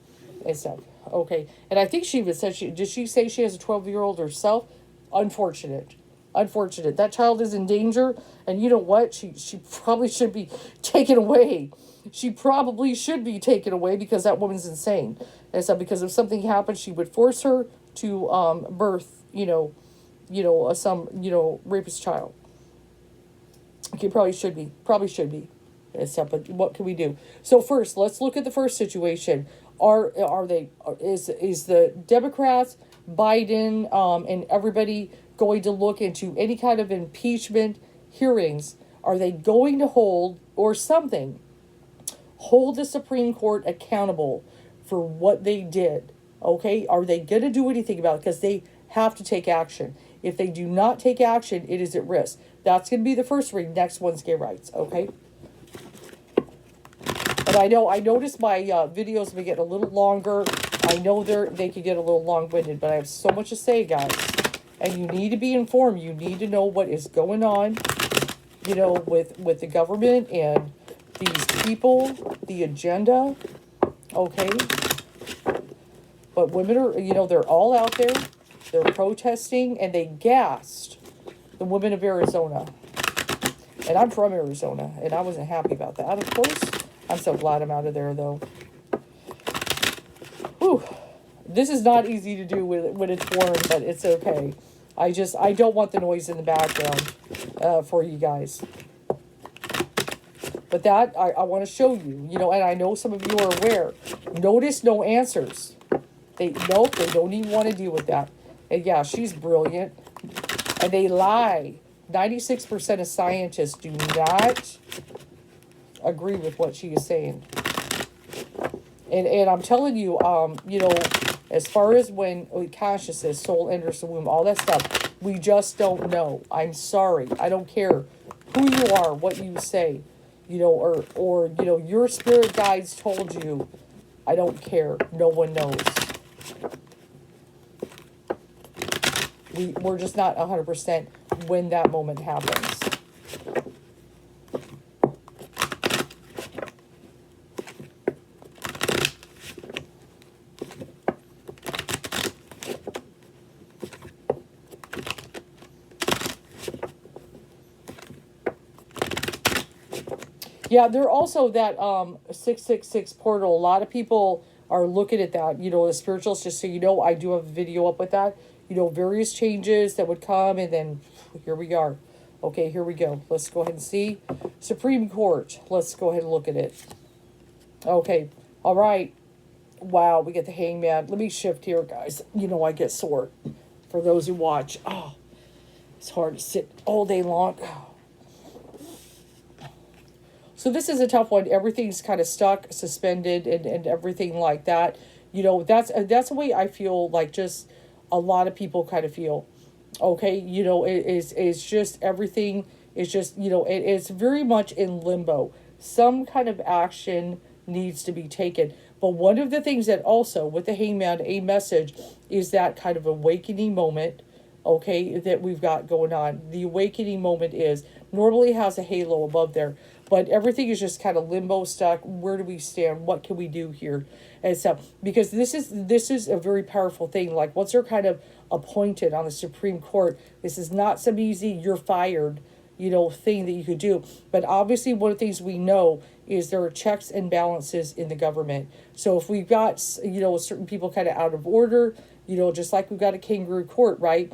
and stuff. Okay. And I think she even said did she say she has a 12-year-old herself? Unfortunate. That child is in danger, and you know what? She probably should be taken away. She probably should be taken away because that woman's insane. And so because if something happened, she would force her to birth, some rapist child. Okay, probably should be. But what can we do? So first, let's look at the first situation. Is the Democrats, Biden, and everybody going to look into any kind of impeachment hearings? Are they going to hold the Supreme Court accountable for what they did? Okay, are they going to do anything about it? Because they have to take action. If they do not take action, it is at risk. That's going to be the first read. Next one's gay rights, okay? And I noticed my videos have been getting a little longer. I know they could get a little long-winded, but I have so much to say, guys. And you need to be informed. You need to know what is going on, with the government and these people, the agenda, okay? But women are, they're all out there. They're protesting, and they gassed the women of Arizona. And I'm from Arizona, and I wasn't happy about that, of course. I'm so glad I'm out of there, though. Whew. This is not easy to do when it's warm, but it's okay. I don't want the noise in the background for you guys. But that, I want to show you, and I know some of you are aware. Notice no answers. They don't even want to deal with that. And yeah, she's brilliant. And they lie. 96% of scientists do not agree with what she is saying. And I'm telling you, as far as when consciousness, soul enters the womb, all that stuff, we just don't know. I'm sorry. I don't care who you are, what you say, or your spirit guides told you. I don't care. No one knows. We're just not 100% when that moment happens. Yeah, they're also that 666 portal. A lot of people are looking at that, the spirituals, just so I do have a video up with that. Various changes that would come, and then here we are. Okay, here we go. Let's go ahead and see. Supreme Court. Let's go ahead and look at it. Okay, all right. Wow, we get the hangman. Let me shift here, guys. You know I get sore. For those who watch. Oh, it's hard to sit all day long. So this is a tough one. Everything's kind of stuck, suspended, and everything like that. You know, that's the way I feel like just a lot of people kind of feel. Okay, you know, it's just everything is just, you know, it's very much in limbo. Some kind of action needs to be taken. But one of the things that also with the hangman, a message is that kind of awakening moment, okay, that we've got going on. The awakening moment is normally has a halo above there, but everything is just kind of limbo stuck. Where do we stand? What can we do here? And stuff. Because this is a very powerful thing. Like once they're kind of appointed on the Supreme Court, this is not some easy you're fired, you know, thing that you could do. But obviously one of the things we know is there are checks and balances in the government. So if we've got, you know, certain people kind of out of order, you know, just like we've got a kangaroo court, right?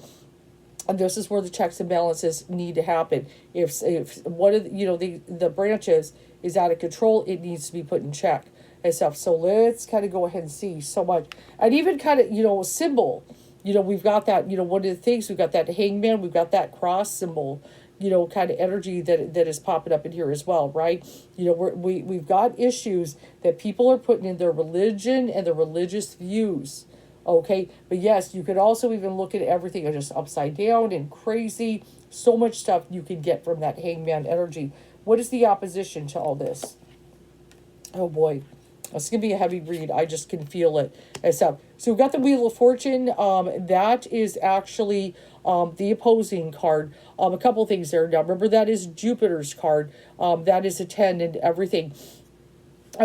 And this is where the checks and balances need to happen. If one of the, you know, the branches is out of control, it needs to be put in check and stuff. So let's kind of go ahead and see so much. And even kind of, you know, a symbol, you know, we've got that, you know, one of the things, we've got that hangman, we've got that cross symbol, you know, kind of energy that is popping up in here as well, right? You know, we've got issues that people are putting in their religion and their religious views. Okay, but yes, you could also even look at everything just upside down and crazy. So much stuff you can get from that hangman energy. What is the opposition to all this? Oh boy, it's gonna be a heavy read. I just can feel it. So we've got the Wheel of Fortune. That is actually the opposing card. A couple things there. Now remember that is Jupiter's card. That is a 10 and everything.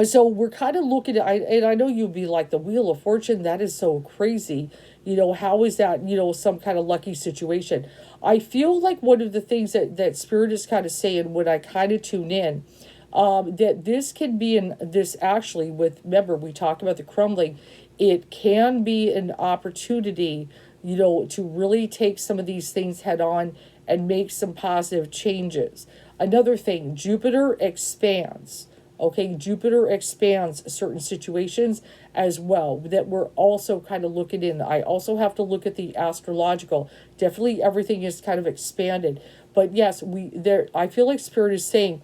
So we're kind of looking at, and I know you'd be like, the Wheel of Fortune, that is so crazy. You know, how is that, you know, some kind of lucky situation? I feel like one of the things that Spirit is kind of saying when I kind of tune in, that this can be this actually with, remember, we talked about the crumbling. It can be an opportunity, you know, to really take some of these things head on and make some positive changes. Another thing, Jupiter expands. Okay, Jupiter expands certain situations as well that we're also kind of looking in. I also have to look at the astrological. Definitely everything is kind of expanded. But yes, I feel like Spirit is saying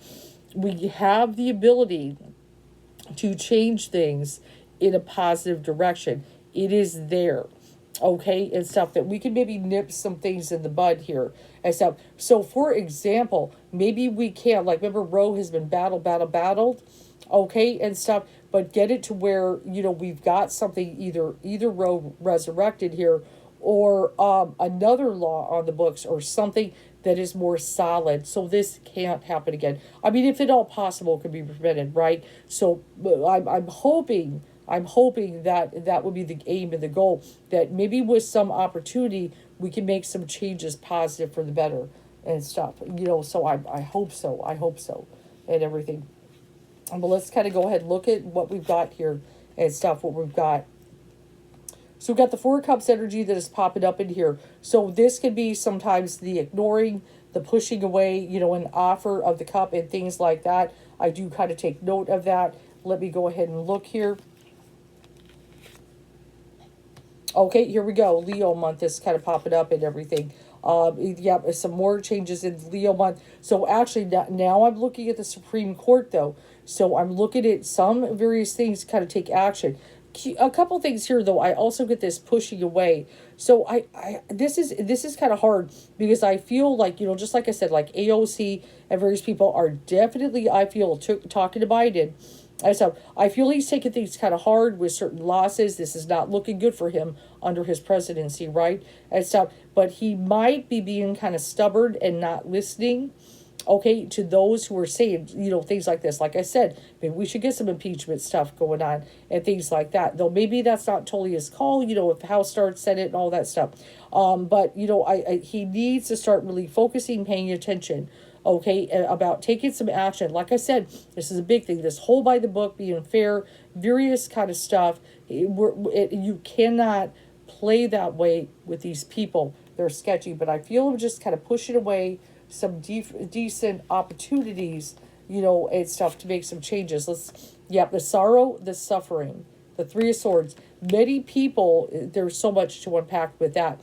we have the ability to change things in a positive direction. It is there. Okay, and stuff that we can maybe nip some things in the bud here and stuff. So for example, maybe we can, like, remember Ro has been battled, okay, and stuff, but get it to where, you know, we've got something either Ro resurrected here or another law on the books or something that is more solid. So this can't happen again. I mean, if at all possible, it could be prevented, right? So I'm hoping that would be the aim and the goal, that maybe with some opportunity we can make some changes positive for the better and stuff, you know. So I hope so and everything. But let's kind of go ahead and look at what we've got here and stuff, what we've got. So we've got the Four of Cups energy that is popping up in here. So this could be sometimes the ignoring, the pushing away, you know, an offer of the cup and things like that. I do kind of take note of that. Let me go ahead and look here. Okay, here we go. Leo month is kind of popping up and everything. Yeah, some more changes in Leo month. So actually now I'm looking at the Supreme Court though. So I'm looking at some various things kind of take action. A couple things here though. I also get this pushing away. So this is kind of hard because I feel like, you know, just like I said, like AOC and various people are definitely, I feel, talking to Biden. And so I feel he's taking things kind of hard with certain losses. This is not looking good for him under his presidency, right? And stuff. But he might be being kind of stubborn and not listening, okay, to those who are saying, you know, things like this. Like I said, maybe we should get some impeachment stuff going on and things like that. Though maybe that's not totally his call, you know, if the House starts, Senate, and all that stuff. But, you know, he needs to start really focusing, paying attention, okay, about taking some action. Like I said, this is a big thing. This whole by the book, being fair, various kind of stuff. You cannot play that way with these people. They're sketchy, but I feel them just kind of pushing away, some decent opportunities, and stuff to make some changes. The sorrow, the suffering, the Three of Swords. Many people, there's so much to unpack with that,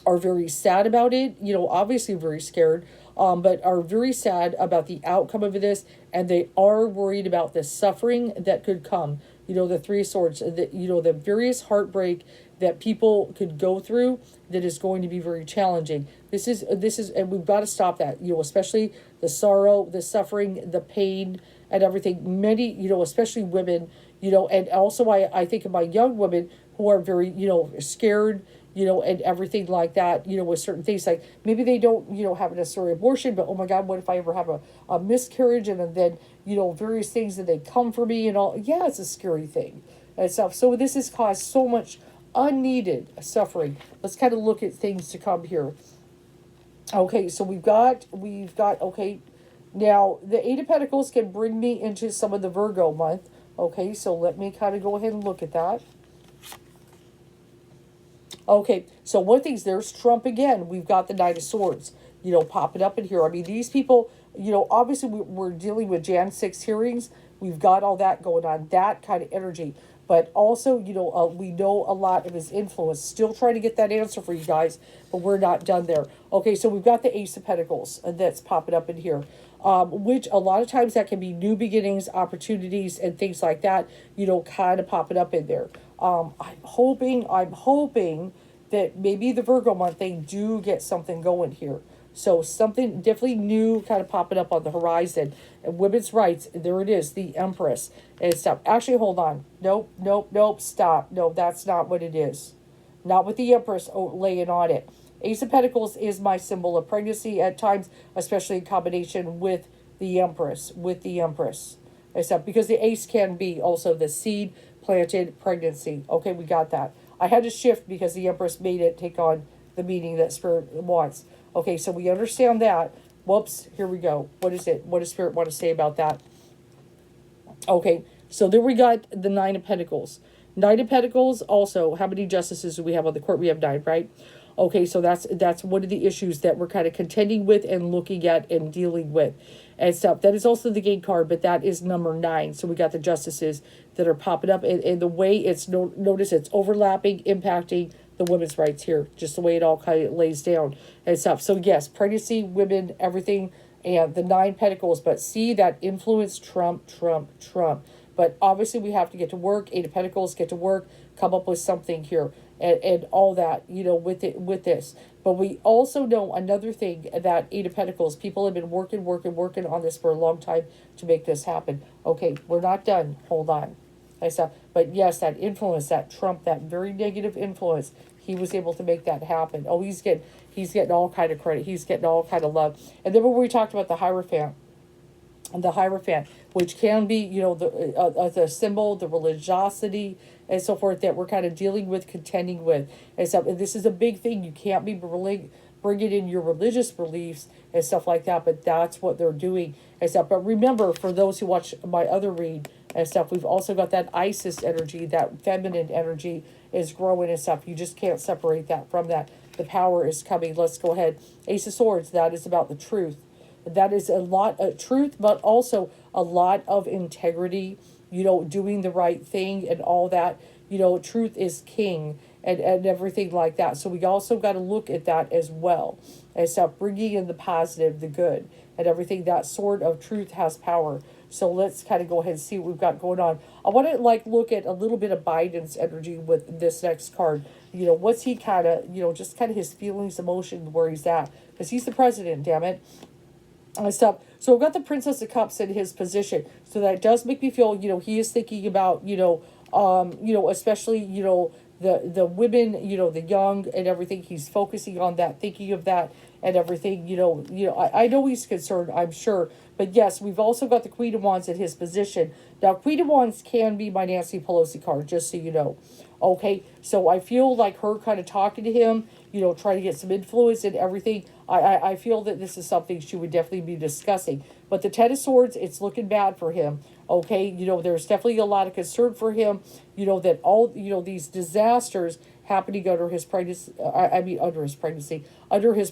are very sad about it, obviously very scared, but are very sad about the outcome of this, and they are worried about the suffering that could come. The Three of Swords, the various heartbreak that people could go through that is going to be very challenging. This is, and we've got to stop that, especially the sorrow, the suffering, the pain, and everything. Many, especially women, and also I think of my young women who are very, scared, and everything like that, with certain things, like maybe they don't, have a necessary abortion, but oh my God, what if I ever have a miscarriage, and then, various things that they come for me and all. Yeah, it's a scary thing and stuff. So this has caused so much unneeded suffering. Let's kind of look at things to come here. Okay, so we've got, okay, now the Eight of Pentacles can bring me into some of the Virgo month. Okay, so let me kind of go ahead and look at that. Okay, so one thing, there's Trump again. We've got the Knight of Swords, popping up in here. I mean, these people, obviously we're dealing with Jan 6 hearings. We've got all that going on, that kind of energy. But also, we know a lot of his influence. Still trying to get that answer for you guys, but we're not done there. Okay, so we've got the Ace of Pentacles that's popping up in here. Which a lot of times that can be new beginnings, opportunities, and things like that, kind of popping up in there. I'm hoping that maybe the Virgo month, they do get something going here. So something definitely new kind of popping up on the horizon. And women's rights, there it is, the Empress and stuff. Actually, hold on. Nope, stop. No, that's not what it is. Not with the Empress laying on it. Ace of Pentacles is my symbol of pregnancy at times, especially in combination with the Empress, Except because the Ace can be also the seed planted pregnancy. Okay, we got that. I had to shift because the Empress made it take on the meaning that Spirit wants. Okay, so we understand that. Whoops, here we go. What is it? What does Spirit want to say about that? Okay, so then we got the Nine of Pentacles. Nine of Pentacles also, how many justices do we have on the court? We have 9, right? Okay, so that's one of the issues that we're kind of contending with and looking at and dealing with and stuff. That is also the Gate card, but that is number 9. So we got the justices that are popping up, and the way it's, notice it's overlapping, impacting the women's rights here, just the way it all kind of lays down and stuff. So yes, pregnancy, women, everything, and the 9 Pentacles, but see that influence Trump. But obviously we have to get to work. 8 of Pentacles, get to work, come up with something here. And all that, with this. But we also know another thing, that 8 of Pentacles, people have been working on this for a long time to make this happen. Okay, we're not done. Hold on. But yes, that influence, that Trump, that very negative influence, he was able to make that happen. Oh, he's getting all kind of credit. He's getting all kind of love. And then when we talked about the Hierophant, which can be, the symbol, the religiosity, and so forth, that we're kind of dealing with, contending with, and stuff. And this is a big thing. You can't be bringing in your religious beliefs and stuff like that, but that's what they're doing and stuff. But remember, for those who watch my other read and stuff, we've also got that Isis energy, that feminine energy is growing and stuff. You just can't separate that from that. The power is coming. Let's go ahead. Ace of Swords, that is about the truth. That is a lot of truth, but also a lot of integrity, doing the right thing and all that. Truth is king and everything like that. So we also got to look at that as well. And stop bringing in the positive, the good, and everything. That sword of truth has power. So let's kind of go ahead and see what we've got going on. I want to look at a little bit of Biden's energy with this next card. What's he kind of, just kind of his feelings, emotion, where he's at. Because he's the president, damn it. And stuff. So we've got the Princess of Cups in his position. So that does make me feel, he is thinking about, especially, the women, the young and everything. He's focusing on that, thinking of that and everything, I know he's concerned, I'm sure. But yes, we've also got the Queen of Wands in his position. Now, Queen of Wands can be my Nancy Pelosi card, just so you know. Okay, so I feel like her kind of talking to him, trying to get some influence and everything. I feel that this is something she would definitely be discussing. But the Ten of Swords, it's looking bad for him. Okay, there's definitely a lot of concern for him. That all these disasters happening under his pregnancy. Under his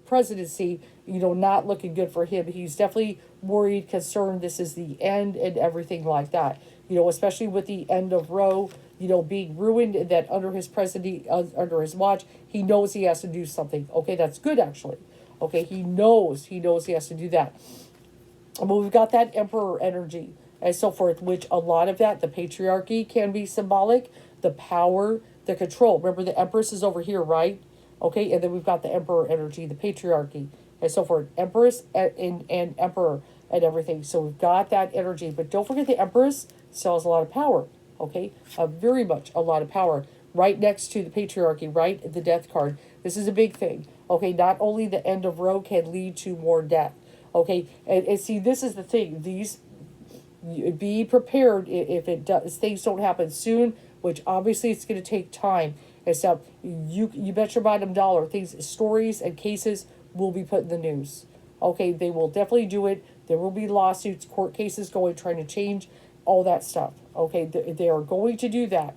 presidency. Not looking good for him. He's definitely worried, concerned. This is the end and everything like that. Especially with the end of Roe, being ruined, and that under his presidency, under his watch, he knows he has to do something. Okay, that's good actually. Okay, he knows he has to do that. But we've got that Emperor energy and so forth, which a lot of that, the patriarchy can be symbolic, the power, the control. Remember, the Empress is over here, right? Okay, and then we've got the Emperor energy, the patriarchy, and so forth. Empress and Emperor and everything. So we've got that energy. But don't forget, the Empress sells a lot of power. Okay, very much a lot of power. Right next to the patriarchy, right? The death card. This is a big thing. Okay, not only the end of Roe can lead to more death. Okay, and see, this is the thing. Be prepared if it does. Things don't happen soon, which obviously it's going to take time and stuff. You bet your bottom dollar, stories and cases will be put in the news. Okay, they will definitely do it. There will be lawsuits, court cases going, trying to change all that stuff. Okay, they are going to do that.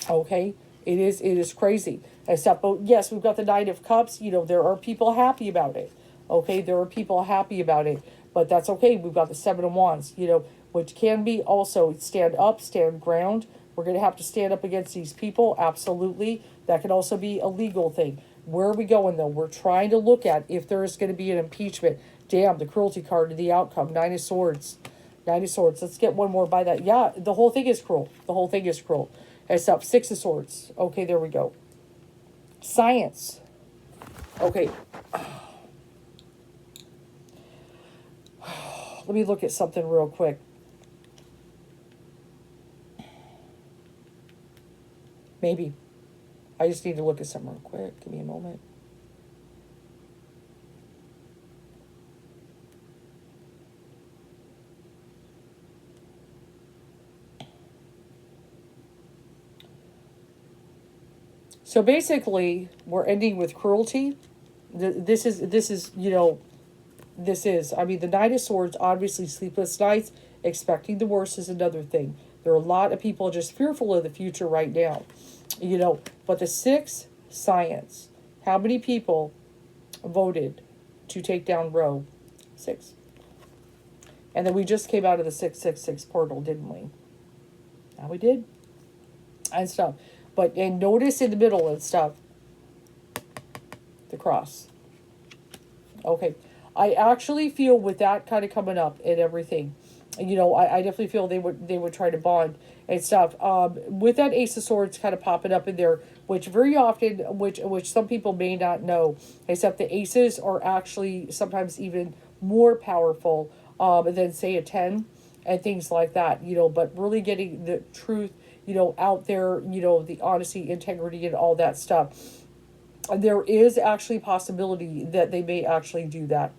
Okay, it is crazy and stuff. But yes, we've got the Nine of Cups. There are people happy about it. Okay, there are people happy about it, but that's okay. We've got the Seven of Wands, which can be also stand up, stand ground. We're going to have to stand up against these people. Absolutely. That can also be a legal thing. Where are we going, though? We're trying to look at if there is going to be an impeachment. Damn, the cruelty card to the outcome. Nine of Swords. Nine of Swords. Let's get one more by that. Yeah, the whole thing is cruel. The whole thing is cruel. It's up. Six of Swords. Okay, there we go. Science. Okay. Let me look at something real quick. Maybe. I just need to look at something real quick. Give me a moment. So basically, we're ending with cruelty. This is, I mean, the Knight of Swords, obviously sleepless nights, expecting the worst is another thing. There are a lot of people just fearful of the future right now, but the Six, science. How many people voted to take down Roe? 6. And then we just came out of the 666 portal, didn't we? Now we did. And stuff. And notice in the middle and stuff, the cross. Okay. I actually feel with that kind of coming up and everything, I definitely feel they would try to bond and stuff. With that Ace of Swords kind of popping up in there, which very often, which some people may not know, except the aces are actually sometimes even more powerful than say a 10 and things like that, but really getting the truth, out there, the honesty, integrity, and all that stuff. There is actually a possibility that they may actually do that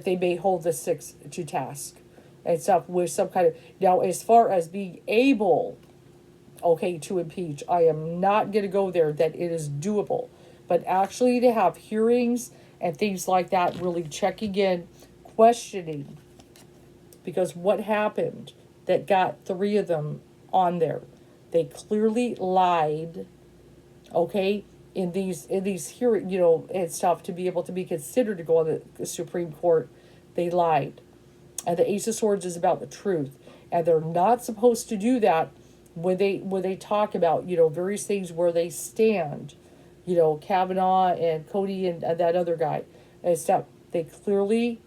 they may hold the 6 to task and stuff with some kind of... Now, as far as being able, to impeach, I am not going to go there, that it is doable. But actually to have hearings and things like that, really checking in, questioning, because what happened that got 3 of them on there? They clearly lied, in these hearings, and stuff, to be able to be considered to go on the Supreme Court. They lied. And the Ace of Swords is about the truth. And they're not supposed to do that when they talk about, various things where they stand. Kavanaugh and Cody and that other guy and stuff. They clearly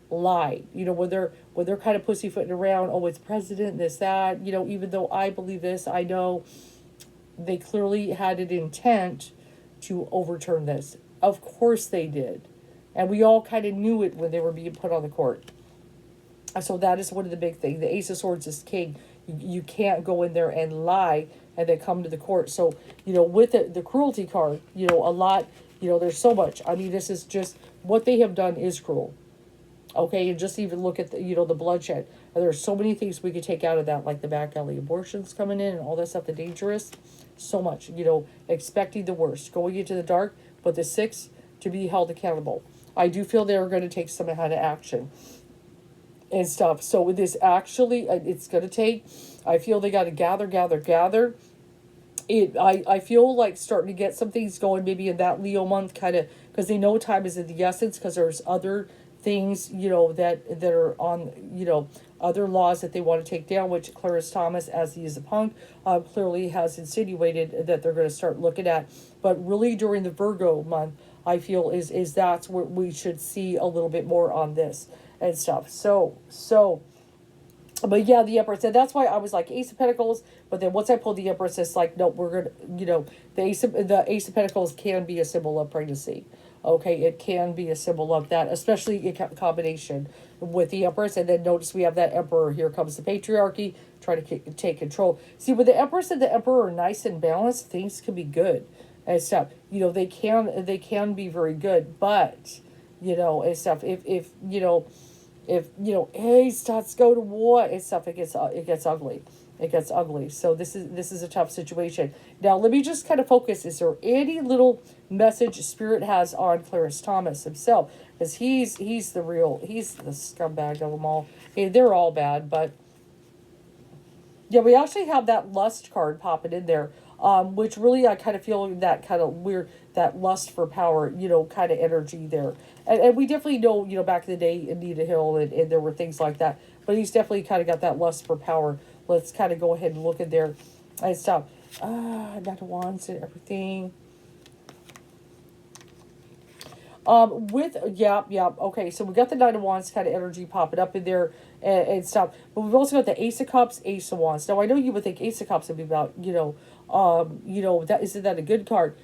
lied. When they're kind of pussyfooting around, it's president, this, that, even though I believe this, I know they clearly had an intent to overturn this. Of course they did. And we all kind of knew it when they were being put on the court. So that is one of the big things. The Ace of Swords is king. You can't go in there and lie and then come to the court. So, with the cruelty card, a lot, there's so much. I mean, this is just, what they have done is cruel. And just even look at the, the bloodshed. There's so many things we could take out of that, like the back alley abortions coming in and all that stuff, the dangerous. So much, expecting the worst, going into the dark, but the 6 to be held accountable. I do feel they're going to take some kind of action and stuff. So with this, actually, it's going to take, I feel they got to gather. I feel like starting to get some things going maybe in that Leo month, kind of, because they know time is of the essence, because there's other things, that are on, other laws that they want to take down, which Clarence Thomas, as he is a punk, clearly has insinuated that they're going to start looking at. But really during the Virgo month, I feel is that's where we should see a little bit more on this and stuff. So but yeah, the Empress, and that's why I was like Ace of Pentacles, but then once I pulled the Empress, it's like, no, we're gonna, the Ace of Pentacles can be a symbol of pregnancy. Okay, it can be a symbol of that, especially in combination with the Empress. And then notice we have that Emperor. Here comes the patriarchy, trying to take control. See, with the Empress and the Emperor are nice and balanced, things can be good and stuff. They can be very good, but and stuff. If hey, starts go to war and stuff, it gets ugly. It gets ugly. So this is a tough situation. Now let me just kind of focus. Is there any little message Spirit has on Clarence Thomas himself? Because he's the scumbag of them all. Hey, they're all bad, but yeah, we actually have that lust card popping in there. Which really I kind of feel that kind of weird, that lust for power, kind of energy there. And we definitely know, back in the day, Anita Hill, and there were things like that. But he's definitely kind of got that lust for power. Let's kind of go ahead and look at there and stop. Knight of Wands and everything. Okay, so we got the Knight of Wands kind of energy popping up in there and stuff. But we've also got the Ace of Cups, Ace of Wands. Now, I know you would think Ace of Cups would be about, that isn't that a good card?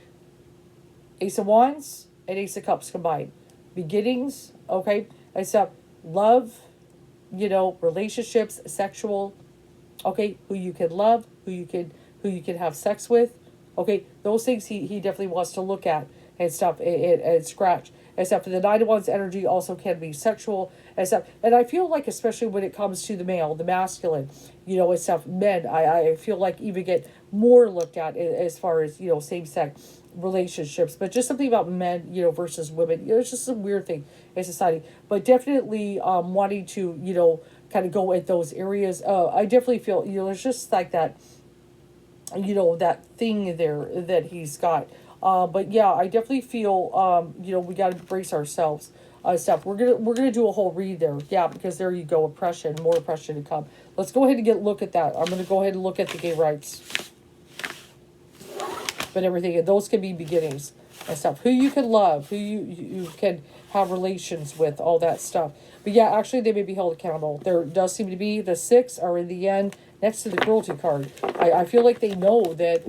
Ace of Wands and Ace of Cups combined. Beginnings, okay, and stuff. Love, relationships, sexual, okay, who you can love, who you can have sex with, okay, those things he definitely wants to look at and stuff and scratch and stuff. And the Knight of Wands energy also can be sexual and stuff. And I feel like, especially when it comes to the male, the masculine, and stuff, men, I feel like even get more looked at as far as, same sex relationships, but just something about men, versus women. It's just a weird thing in society. But definitely wanting to, kind of go at those areas. I definitely feel, there's just like that, that thing there that he's got. But yeah, I definitely feel, we got to brace ourselves. Stuff. We're gonna do a whole read there. Yeah, because there you go, oppression, more oppression to come. Let's go ahead and look at that. I'm gonna go ahead and look at the gay rights, but everything, and those can be beginnings and stuff. Who you can love, who you can have relations with, all that stuff. But yeah, actually, they may be held accountable. There does seem to be the 6 are in the end next to the cruelty card. I feel like they know that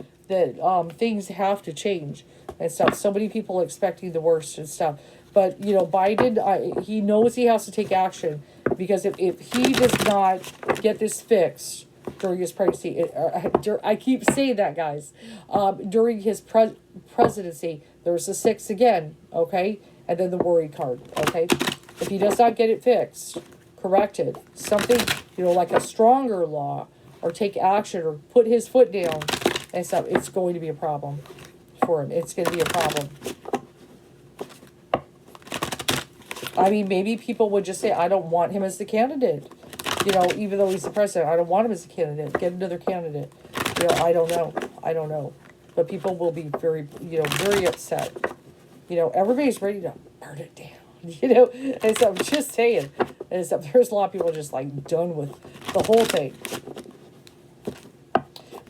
things have to change and stuff. So many people expecting the worst and stuff. But, Biden, he knows he has to take action, because if he does not get this fixed during his pregnancy, I keep saying that, guys, during his presidency, there's the 6 again, okay? And then the worry card, okay? If he does not get it fixed, corrected, something, like a stronger law, or take action, or put his foot down and stuff, it's going to be a problem for him. It's going to be a problem. I mean, maybe people would just say, I don't want him as the candidate. Even though he's the president, I don't want him as a candidate. Get another candidate. I don't know. But people will be very, very upset. Everybody's ready to burn it down. And so I'm just saying. And so there's a lot of people just like done with the whole thing.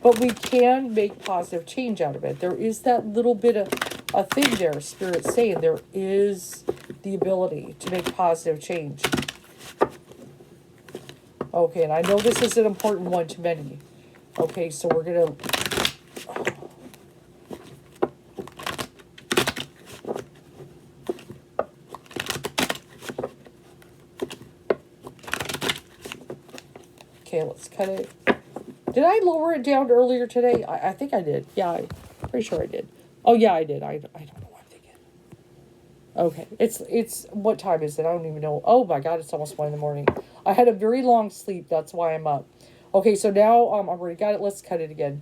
But we can make positive change out of it. There is that little bit of a thing there, Spirit saying there is the ability to make positive change. Okay, and I know this is an important one to many. Okay, so we're going to... Okay, let's cut it. Did I lower it down earlier today? I think I did. Yeah, I'm pretty sure I did. Oh, yeah, I did. I don't know what I'm thinking. Okay, it's what time is it? I don't even know. Oh my God, it's almost 1 in the morning. I had a very long sleep. That's why I'm up. Okay, so now I've already got it. Let's cut it again.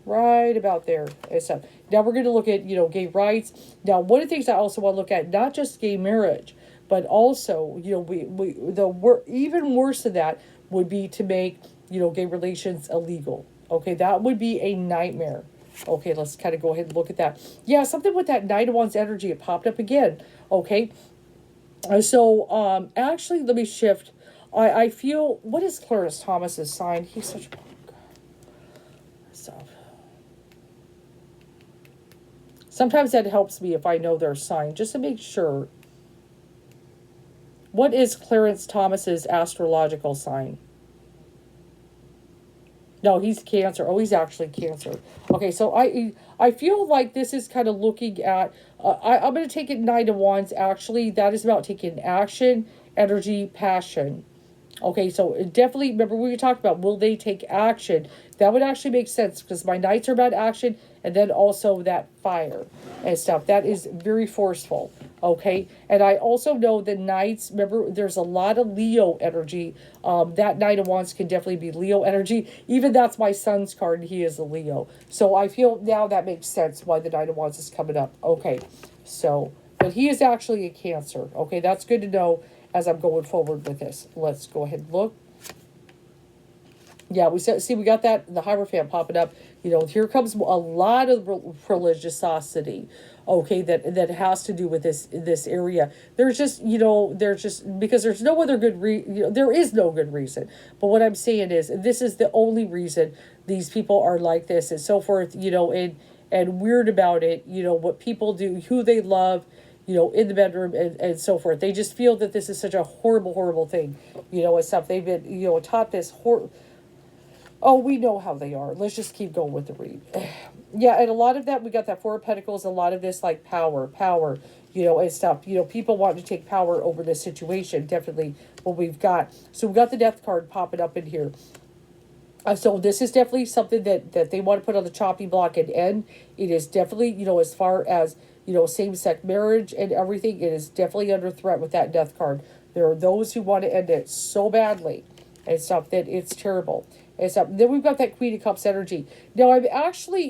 Right about there. So now we're going to look at gay rights. Now, one of the things I also want to look at, not just gay marriage, but also even worse than that would be to make gay relations illegal. Okay, that would be a nightmare. Okay, let's kind of go ahead and look at that. Yeah, something with that Knight of Wands energy. It popped up again. Okay. Actually, let me shift. I feel, what is Clarence Thomas's sign? He's such a... So, sometimes that helps me if I know their sign, just to make sure. What is Clarence Thomas's astrological sign? No, he's Cancer. Oh, he's actually Cancer. Okay, so I feel like this is kind of looking at... I'm going to take it Knight of Wands, actually. That is about taking action, energy, passion. Okay, so definitely, remember we talked about, will they take action? That would actually make sense, because my Knights are about action, and then also that fire and stuff. That is very forceful, okay? And I also know the Knights, remember, there's a lot of Leo energy. That Knight of Wands can definitely be Leo energy. Even that's my son's card, and he is a Leo. So I feel now that makes sense why the Knight of Wands is coming up. Okay, so, but he is actually a Cancer. Okay, that's good to know as I'm going forward with this. Let's go ahead and look. Yeah, we got that, the Hierophant popping up. Here comes a lot of religiosity, okay, that has to do with this area. There's just, because there's no other good there is no good reason. But what I'm saying is, this is the only reason these people are like this and so forth, and weird about it, what people do, who they love, in the bedroom and so forth. They just feel that this is such a horrible, horrible thing, and stuff. They've been, taught this Oh, we know how they are. Let's just keep going with the read. Yeah, and a lot of that, we got that Four of Pentacles, a lot of this, like, power, and stuff. People want to take power over this situation, definitely what we've got. So we've got the Death card popping up in here. So this is definitely something that they want to put on the chopping block and end. It is definitely, as far as, same-sex marriage and everything, it is definitely under threat with that Death card. There are those who want to end it so badly and stuff that it's terrible. And stuff. Then we've got that Queen of Cups energy. Now, I'm actually,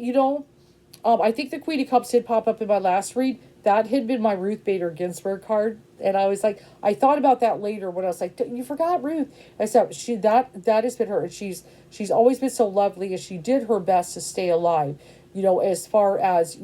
I think the Queen of Cups did pop up in my last read. That had been my Ruth Bader Ginsburg card. And I was like, I thought about that later when I was like, you forgot Ruth. And so that has been her. And she's always been so lovely, and she did her best to stay alive, as far as,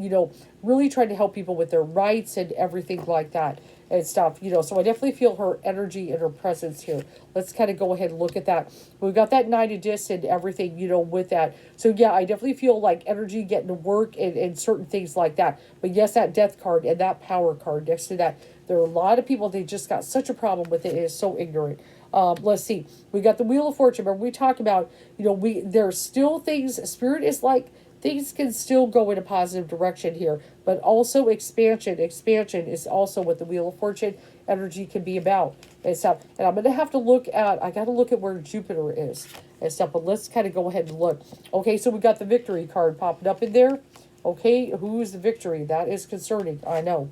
really trying to help people with their rights and everything like that and stuff, so I definitely feel her energy and her presence here. Let's kind of go ahead and look at that. We've got that Knight of Discs and everything, with that. So yeah, I definitely feel like energy getting to work and certain things like that. But yes, that Death card and that Power card next to that, there are a lot of people, they just got such a problem with it. It is so ignorant. Let's see. We got the Wheel of Fortune. Remember we talked about, there's still things, Spirit is like, things can still go in a positive direction here, but also expansion. Expansion is also what the Wheel of Fortune energy can be about and stuff. And I'm going to have to I got to look at where Jupiter is and stuff, but let's kind of go ahead and look. Okay, so we got the Victory card popping up in there. Okay, who's the Victory? That is concerning, I know.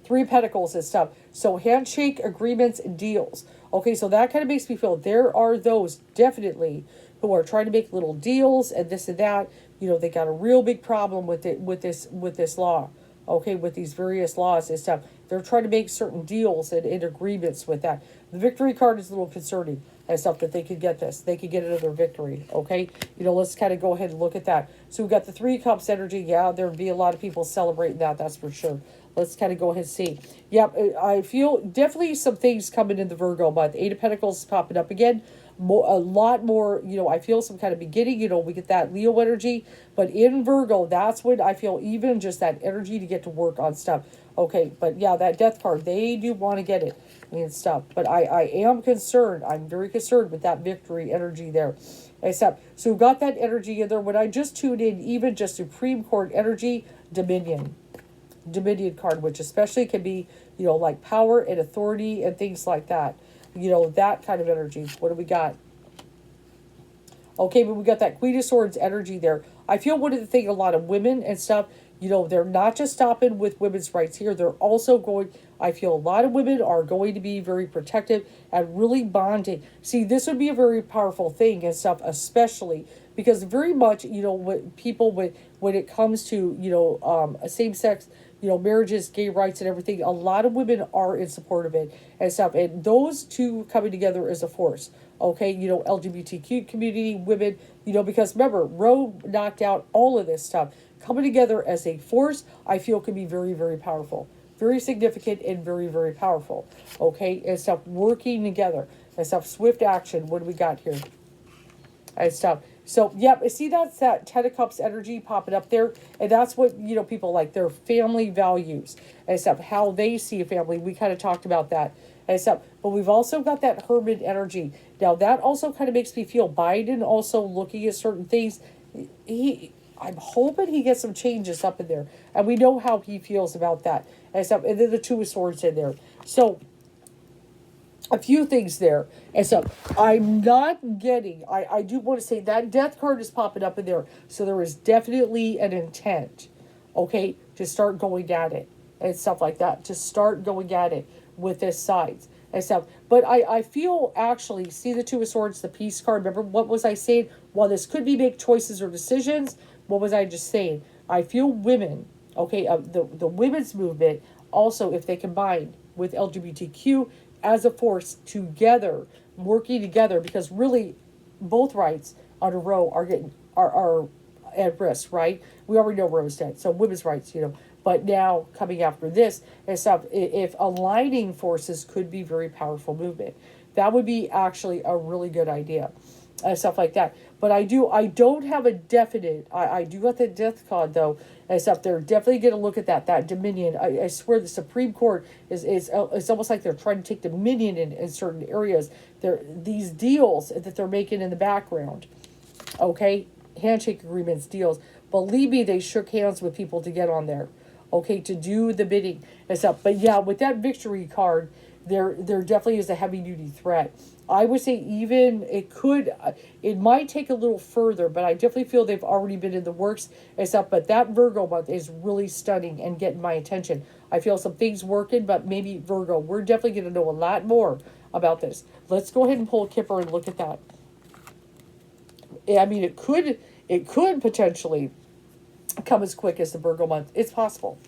Three of Pentacles and stuff. So handshake, agreements, and deals. Okay, so that kind of makes me feel there are those definitely who are trying to make little deals and this and that. They got a real big problem with it, with this law. Okay, with these various laws and stuff. They're trying to make certain deals and agreements with that. The Victory card is a little concerning and stuff, that they could get this. They could get another victory. Okay, let's kind of go ahead and look at that. So we've got the Three of Cups energy. Yeah, there would be a lot of people celebrating that. That's for sure. Let's kind of go ahead and see. Yep, I feel definitely some things coming in the Virgo month. Eight of Pentacles is popping up again. A lot more, I feel some kind of beginning, we get that Leo energy, but in Virgo, that's when I feel even just that energy to get to work on stuff. Okay, but yeah, that Death card, they do want to get it and stuff, but I am concerned. I'm very concerned with that Victory energy there. Except, so we've got that energy in there. When I just tuned in, even just Supreme Court energy, Dominion card, which especially can be, like power and authority and things like that. That kind of energy. What do we got? Okay, but we got that Queen of Swords energy there. I feel one of the things, a lot of women and stuff, they're not just stopping with women's rights here. They're also going, I feel a lot of women are going to be very protective and really bonding. See, this would be a very powerful thing and stuff, especially because very much, what people, when it comes to, a same sex, marriages, gay rights and everything, a lot of women are in support of it and stuff. And those two coming together as a force, okay, LGBTQ community, women, because remember, Roe knocked out all of this stuff. Coming together as a force, I feel can be very, very powerful. Very significant and very, very powerful. Okay, and stuff working together. And stuff, swift action. What do we got here? And stuff. So, yep, see that's that Ten of Cups energy popping up there. And that's what, people like, their family values and stuff, how they see a family. We kind of talked about that and stuff. But we've also got that hermit energy. Now, that also kind of makes me feel Biden also looking at certain things. I'm hoping he gets some changes up in there. And we know how he feels about that. And stuff. And then the Two of Swords in there. So, a few things there. And so, I'm not getting... I do want to say that Death card is popping up in there. So, there is definitely an intent, okay, to start going at it. And stuff like that. To start going at it with this sides. And stuff. But I feel actually... See the Two of Swords, the Peace card. Remember, what was I saying? While this could be make choices or decisions... What was I just saying? I feel women, okay, the women's movement, also, if they combine with LGBTQ as a force together, working together, because really, both rights under Roe are at risk, right? We already know Roe's dead, so women's rights, but now coming after this and stuff, if aligning forces could be very powerful movement, that would be actually a really good idea. And stuff like that. But I don't have a definite, I do got the Death card though, and stuff. They're definitely going to look at that Dominion. I swear the Supreme Court is almost like they're trying to take Dominion in certain areas. These deals that they're making in the background, okay, handshake agreements, deals. Believe me, they shook hands with people to get on there, okay, to do the bidding and stuff. But yeah, with that victory card, there definitely is a heavy duty threat. I would say even it might take a little further, but I definitely feel they've already been in the works and stuff. But that Virgo month is really stunning and getting my attention. I feel some things working, but maybe Virgo, we're definitely going to know a lot more about this. Let's go ahead and pull a Kipper and look at that. I mean, it could potentially come as quick as the Virgo month. It's possible.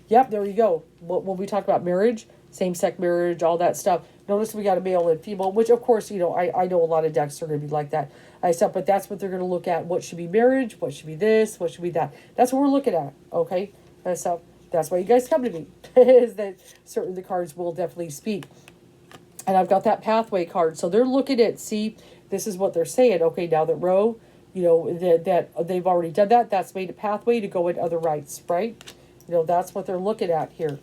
Yep, there you go. When we talk about marriage, same-sex marriage, all that stuff. Notice we got a male and female, which of course, I know a lot of decks are going to be like that. But that's what they're going to look at. What should be marriage? What should be this? What should be that? That's what we're looking at, okay? So that's why you guys come to me, is that certainly the cards will definitely speak. And I've got that pathway card. So they're looking at, see, this is what they're saying. Okay, now that Roe, that they've already done that. That's made a pathway to go in other rights, right? That's what they're looking at here.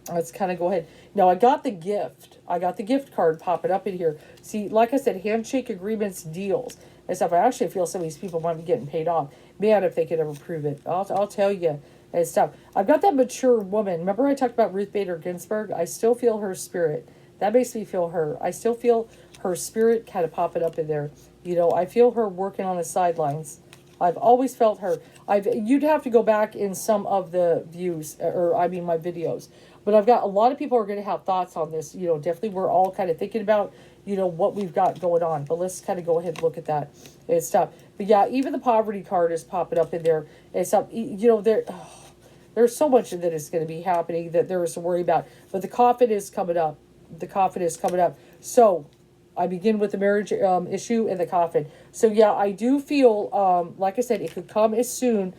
Let's kind of go ahead. Now, I got the gift. I got the gift card popping up in here. See, like I said, handshake agreements, deals, and stuff. I actually feel some of these people might be getting paid off. Man, if they could ever prove it. I'll tell you and stuff. I've got that mature woman. Remember I talked about Ruth Bader Ginsburg? I still feel her spirit. That makes me feel her. I still feel her spirit kind of popping up in there. I feel her working on the sidelines. I've always felt her. You'd have to go back in some of the views, my videos. But I've got a lot of people are going to have thoughts on this. Definitely we're all kind of thinking about, what we've got going on. But let's kind of go ahead and look at that and stuff. But yeah, even the poverty card is popping up in there and stuff. There's so much that is going to be happening that there is to worry about. But the coffin is coming up. The coffin is coming up. So I begin with the marriage issue and the coffin. So yeah, I do feel, like I said, it could come as soon.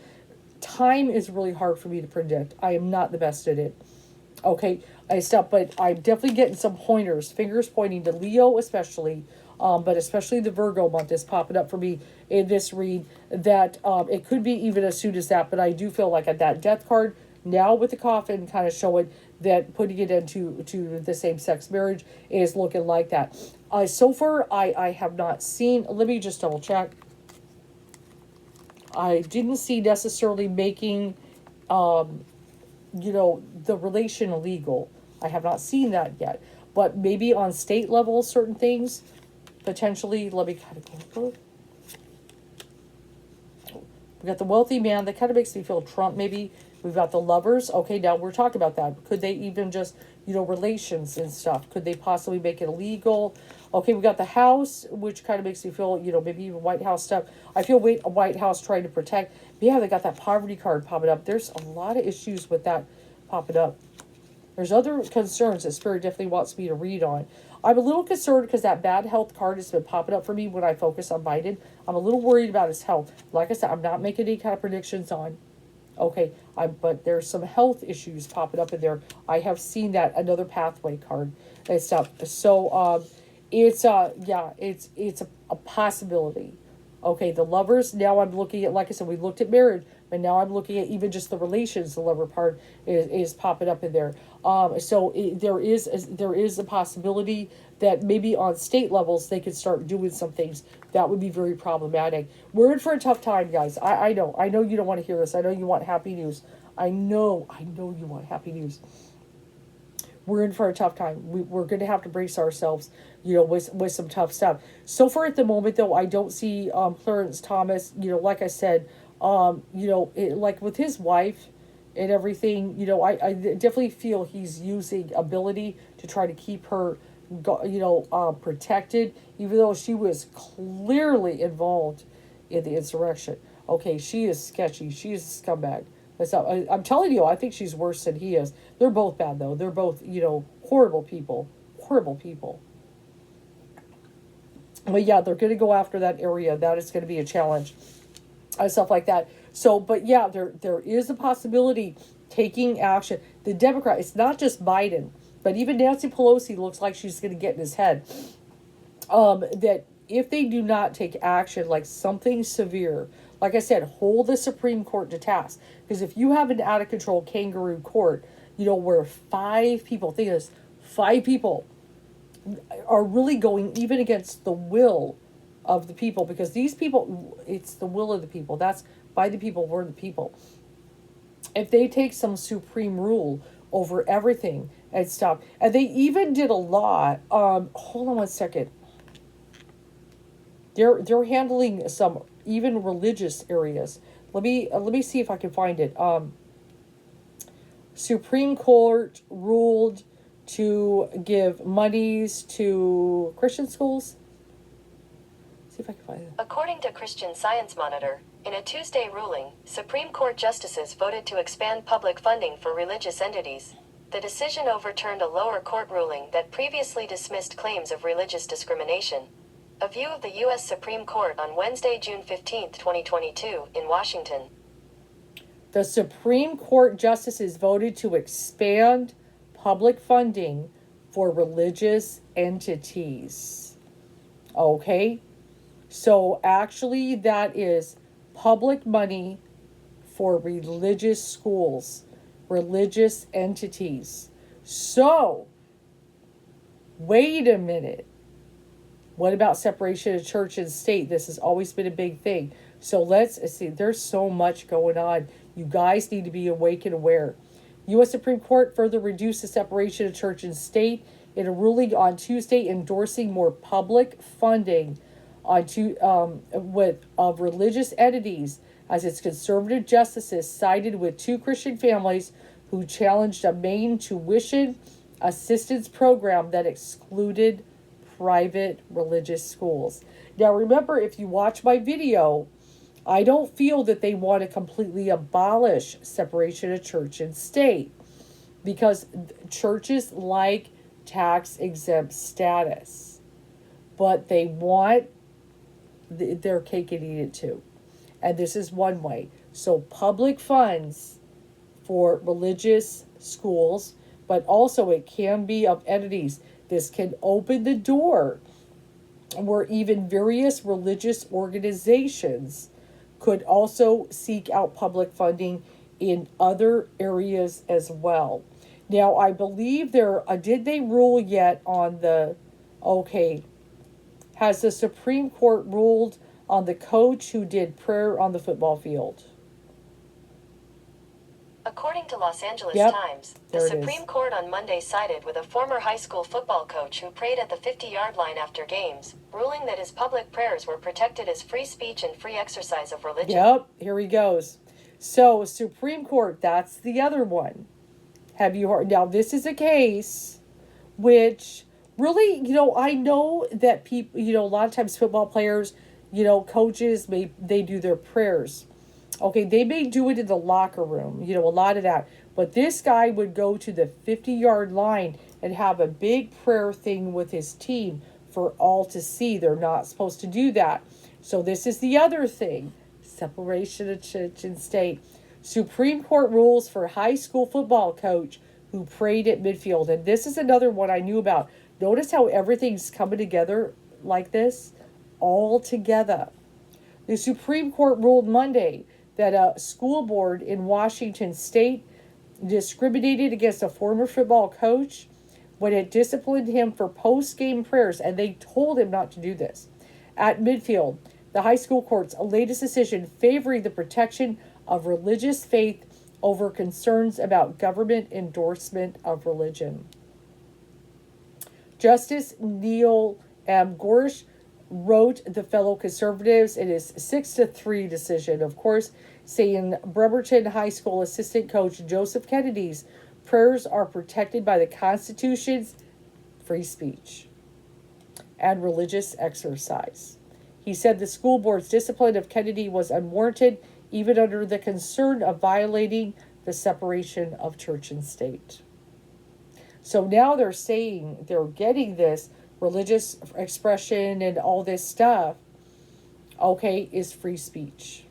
Time is really hard for me to predict. I am not the best at it. Okay, but I'm definitely getting some pointers, fingers pointing to Leo especially, but especially the Virgo month is popping up for me in this read, that it could be even as soon as that, but I do feel like at that death card, now with the coffin kind of showing that putting it into the same-sex marriage is looking like that. So far, I have not seen, let me just double check. I didn't see necessarily making, the relation illegal. I have not seen that yet. But maybe on state level, certain things, potentially, let me kind of go. We got the wealthy man. That kind of makes me feel Trump maybe. We've got the lovers. Okay, now we're talking about that. Could they even just, relations and stuff? Could they possibly make it illegal? Okay, we got the House, which kind of makes me feel, maybe even White House stuff. I feel a White House trying to protect. Yeah, they got that poverty card popping up. There's a lot of issues with that popping up. There's other concerns that Spirit definitely wants me to read on. I'm a little concerned because that bad health card has been popping up for me when I focus on Biden. I'm a little worried about his health. Like I said, I'm not making any kind of predictions on. Okay, but there's some health issues popping up in there. I have seen that, another pathway card and stuff. So it's a possibility. Okay, the lovers, now I'm looking at, like I said, we looked at marriage, but now I'm looking at even just the relations. The lover part is popping up in there. There is a possibility that maybe on state levels they could start doing some things that would be very problematic. We're in for a tough time, guys. I know you don't want to hear this. I know you want happy news. I know you want happy news. We're in for a tough time. We're going to have to brace ourselves, with some tough stuff. So far at the moment, though, I don't see Clarence Thomas, like I said, like with his wife and everything, I definitely feel he's using ability to try to keep her, protected, even though she was clearly involved in the insurrection. Okay, she is sketchy. She is a scumbag. I'm telling you, I think she's worse than he is. They're both bad, though. They're both, horrible people. Horrible people. But yeah, they're going to go after that area. That is going to be a challenge. And stuff like that. So, but yeah, there is a possibility taking action. The Democrat, it's not just Biden, but even Nancy Pelosi looks like she's going to get in his head. That if they do not take action, like something severe, like I said, hold the Supreme Court to task. Because if you have an out of control kangaroo court, where 5 people, think of this, 5 people are really going even against the will of the people, because these people, it's the will of the people. That's by the people, for the people. If they take some supreme rule over everything and stuff, and they even did a law, hold on one second. They're handling some even religious areas. Let me see if I can find it. Supreme Court ruled to give monies to Christian schools. See if I can find it. According to Christian Science Monitor, in a Tuesday ruling, Supreme Court justices voted to expand public funding for religious entities. The decision overturned a lower court ruling that previously dismissed claims of religious discrimination. A view of the U.S. Supreme Court on Wednesday, June 15, 2022, in Washington. The Supreme Court justices voted to expand public funding for religious entities. Okay? So actually that is public money for religious schools, religious entities. So, wait a minute. What about separation of church and state? This has always been a big thing. So let's see. There's so much going on. You guys need to be awake and aware. U.S. Supreme Court further reduced the separation of church and state in a ruling on Tuesday endorsing more public funding of religious entities, as its conservative justices sided with 2 Christian families who challenged a Maine tuition assistance program that excluded private religious schools. Now remember, if you watch my video, I don't feel that they want to completely abolish separation of church and state, because churches like tax exempt status, but they want their cake and eat it too. And this is one way. So public funds for religious schools, but also it can be of entities. This can open the door where even various religious organizations could also seek out public funding in other areas as well. Now, I believe did they rule yet on has the Supreme Court ruled on the coach who did prayer on the football field? According to Los Angeles Yep, Times, the there it Supreme is. Court on Monday sided with a former high school football coach who prayed at the 50-yard line after games, ruling that his public prayers were protected as free speech and free exercise of religion. Yep, here he goes. So, Supreme Court, that's the other one. Have you heard? Now, this is a case which really, I know that people, a lot of times football players, coaches, they do their prayers. Okay, they may do it in the locker room, a lot of that. But this guy would go to the 50-yard line and have a big prayer thing with his team for all to see. They're not supposed to do that. So this is the other thing. Separation of church and state. Supreme Court rules for high school football coach who prayed at midfield. And this is another one I knew about. Notice how everything's coming together like this? All together. The Supreme Court ruled Monday that a school board in Washington state discriminated against a former football coach when it disciplined him for post-game prayers, and they told him not to do this. At midfield, the high school court's latest decision favoring the protection of religious faith over concerns about government endorsement of religion. Justice Neil M. Gorsuch wrote the fellow conservatives in his 6-3 decision, of course, saying Bremerton High School assistant coach Joseph Kennedy's prayers are protected by the Constitution's free speech and religious exercise. He said the school board's discipline of Kennedy was unwarranted, even under the concern of violating the separation of church and state. So now they're saying they're getting this religious expression and all this stuff, okay, is free speech.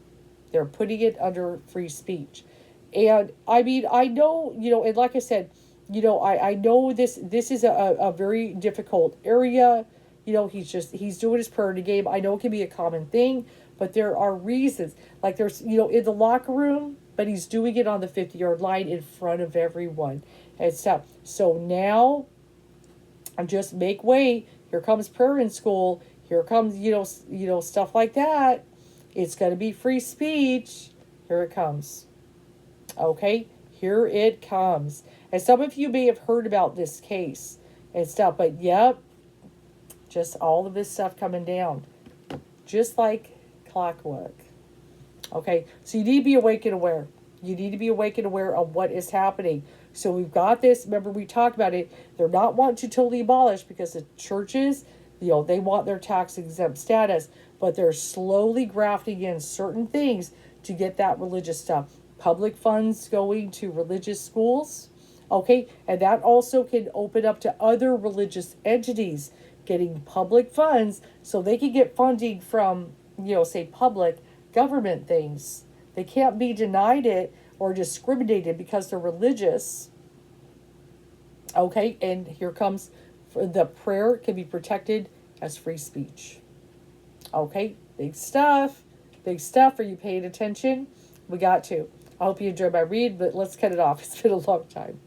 They're putting it under free speech. And I mean, I know, and like I said, I know this is a very difficult area. He's doing his prayer in the game. I know it can be a common thing, but there are reasons. Like there's, in the locker room, but he's doing it on the 50-yard line in front of everyone and stuff. So now, just make way. Here comes prayer in school. Here comes, stuff like that. It's going to be free speech. Here it comes. Okay, here it comes. And some of you may have heard about this case and stuff, but yep, just all of this stuff coming down. Just like clockwork. Okay, so you need to be awake and aware. You need to be awake and aware of what is happening. So we've got this. Remember, we talked about it. They're not wanting to totally abolish because the churches, they want their tax exempt status, but they're slowly grafting in certain things to get that religious stuff. Public funds going to religious schools. Okay, and that also can open up to other religious entities getting public funds so they can get funding from, say public government things. They can't be denied it or discriminated because they're religious. Okay, and here comes the prayer can be protected as free speech. Okay, big stuff. Big stuff. Are you paying attention? We got to. I hope you enjoyed my read, but let's cut it off. It's been a long time.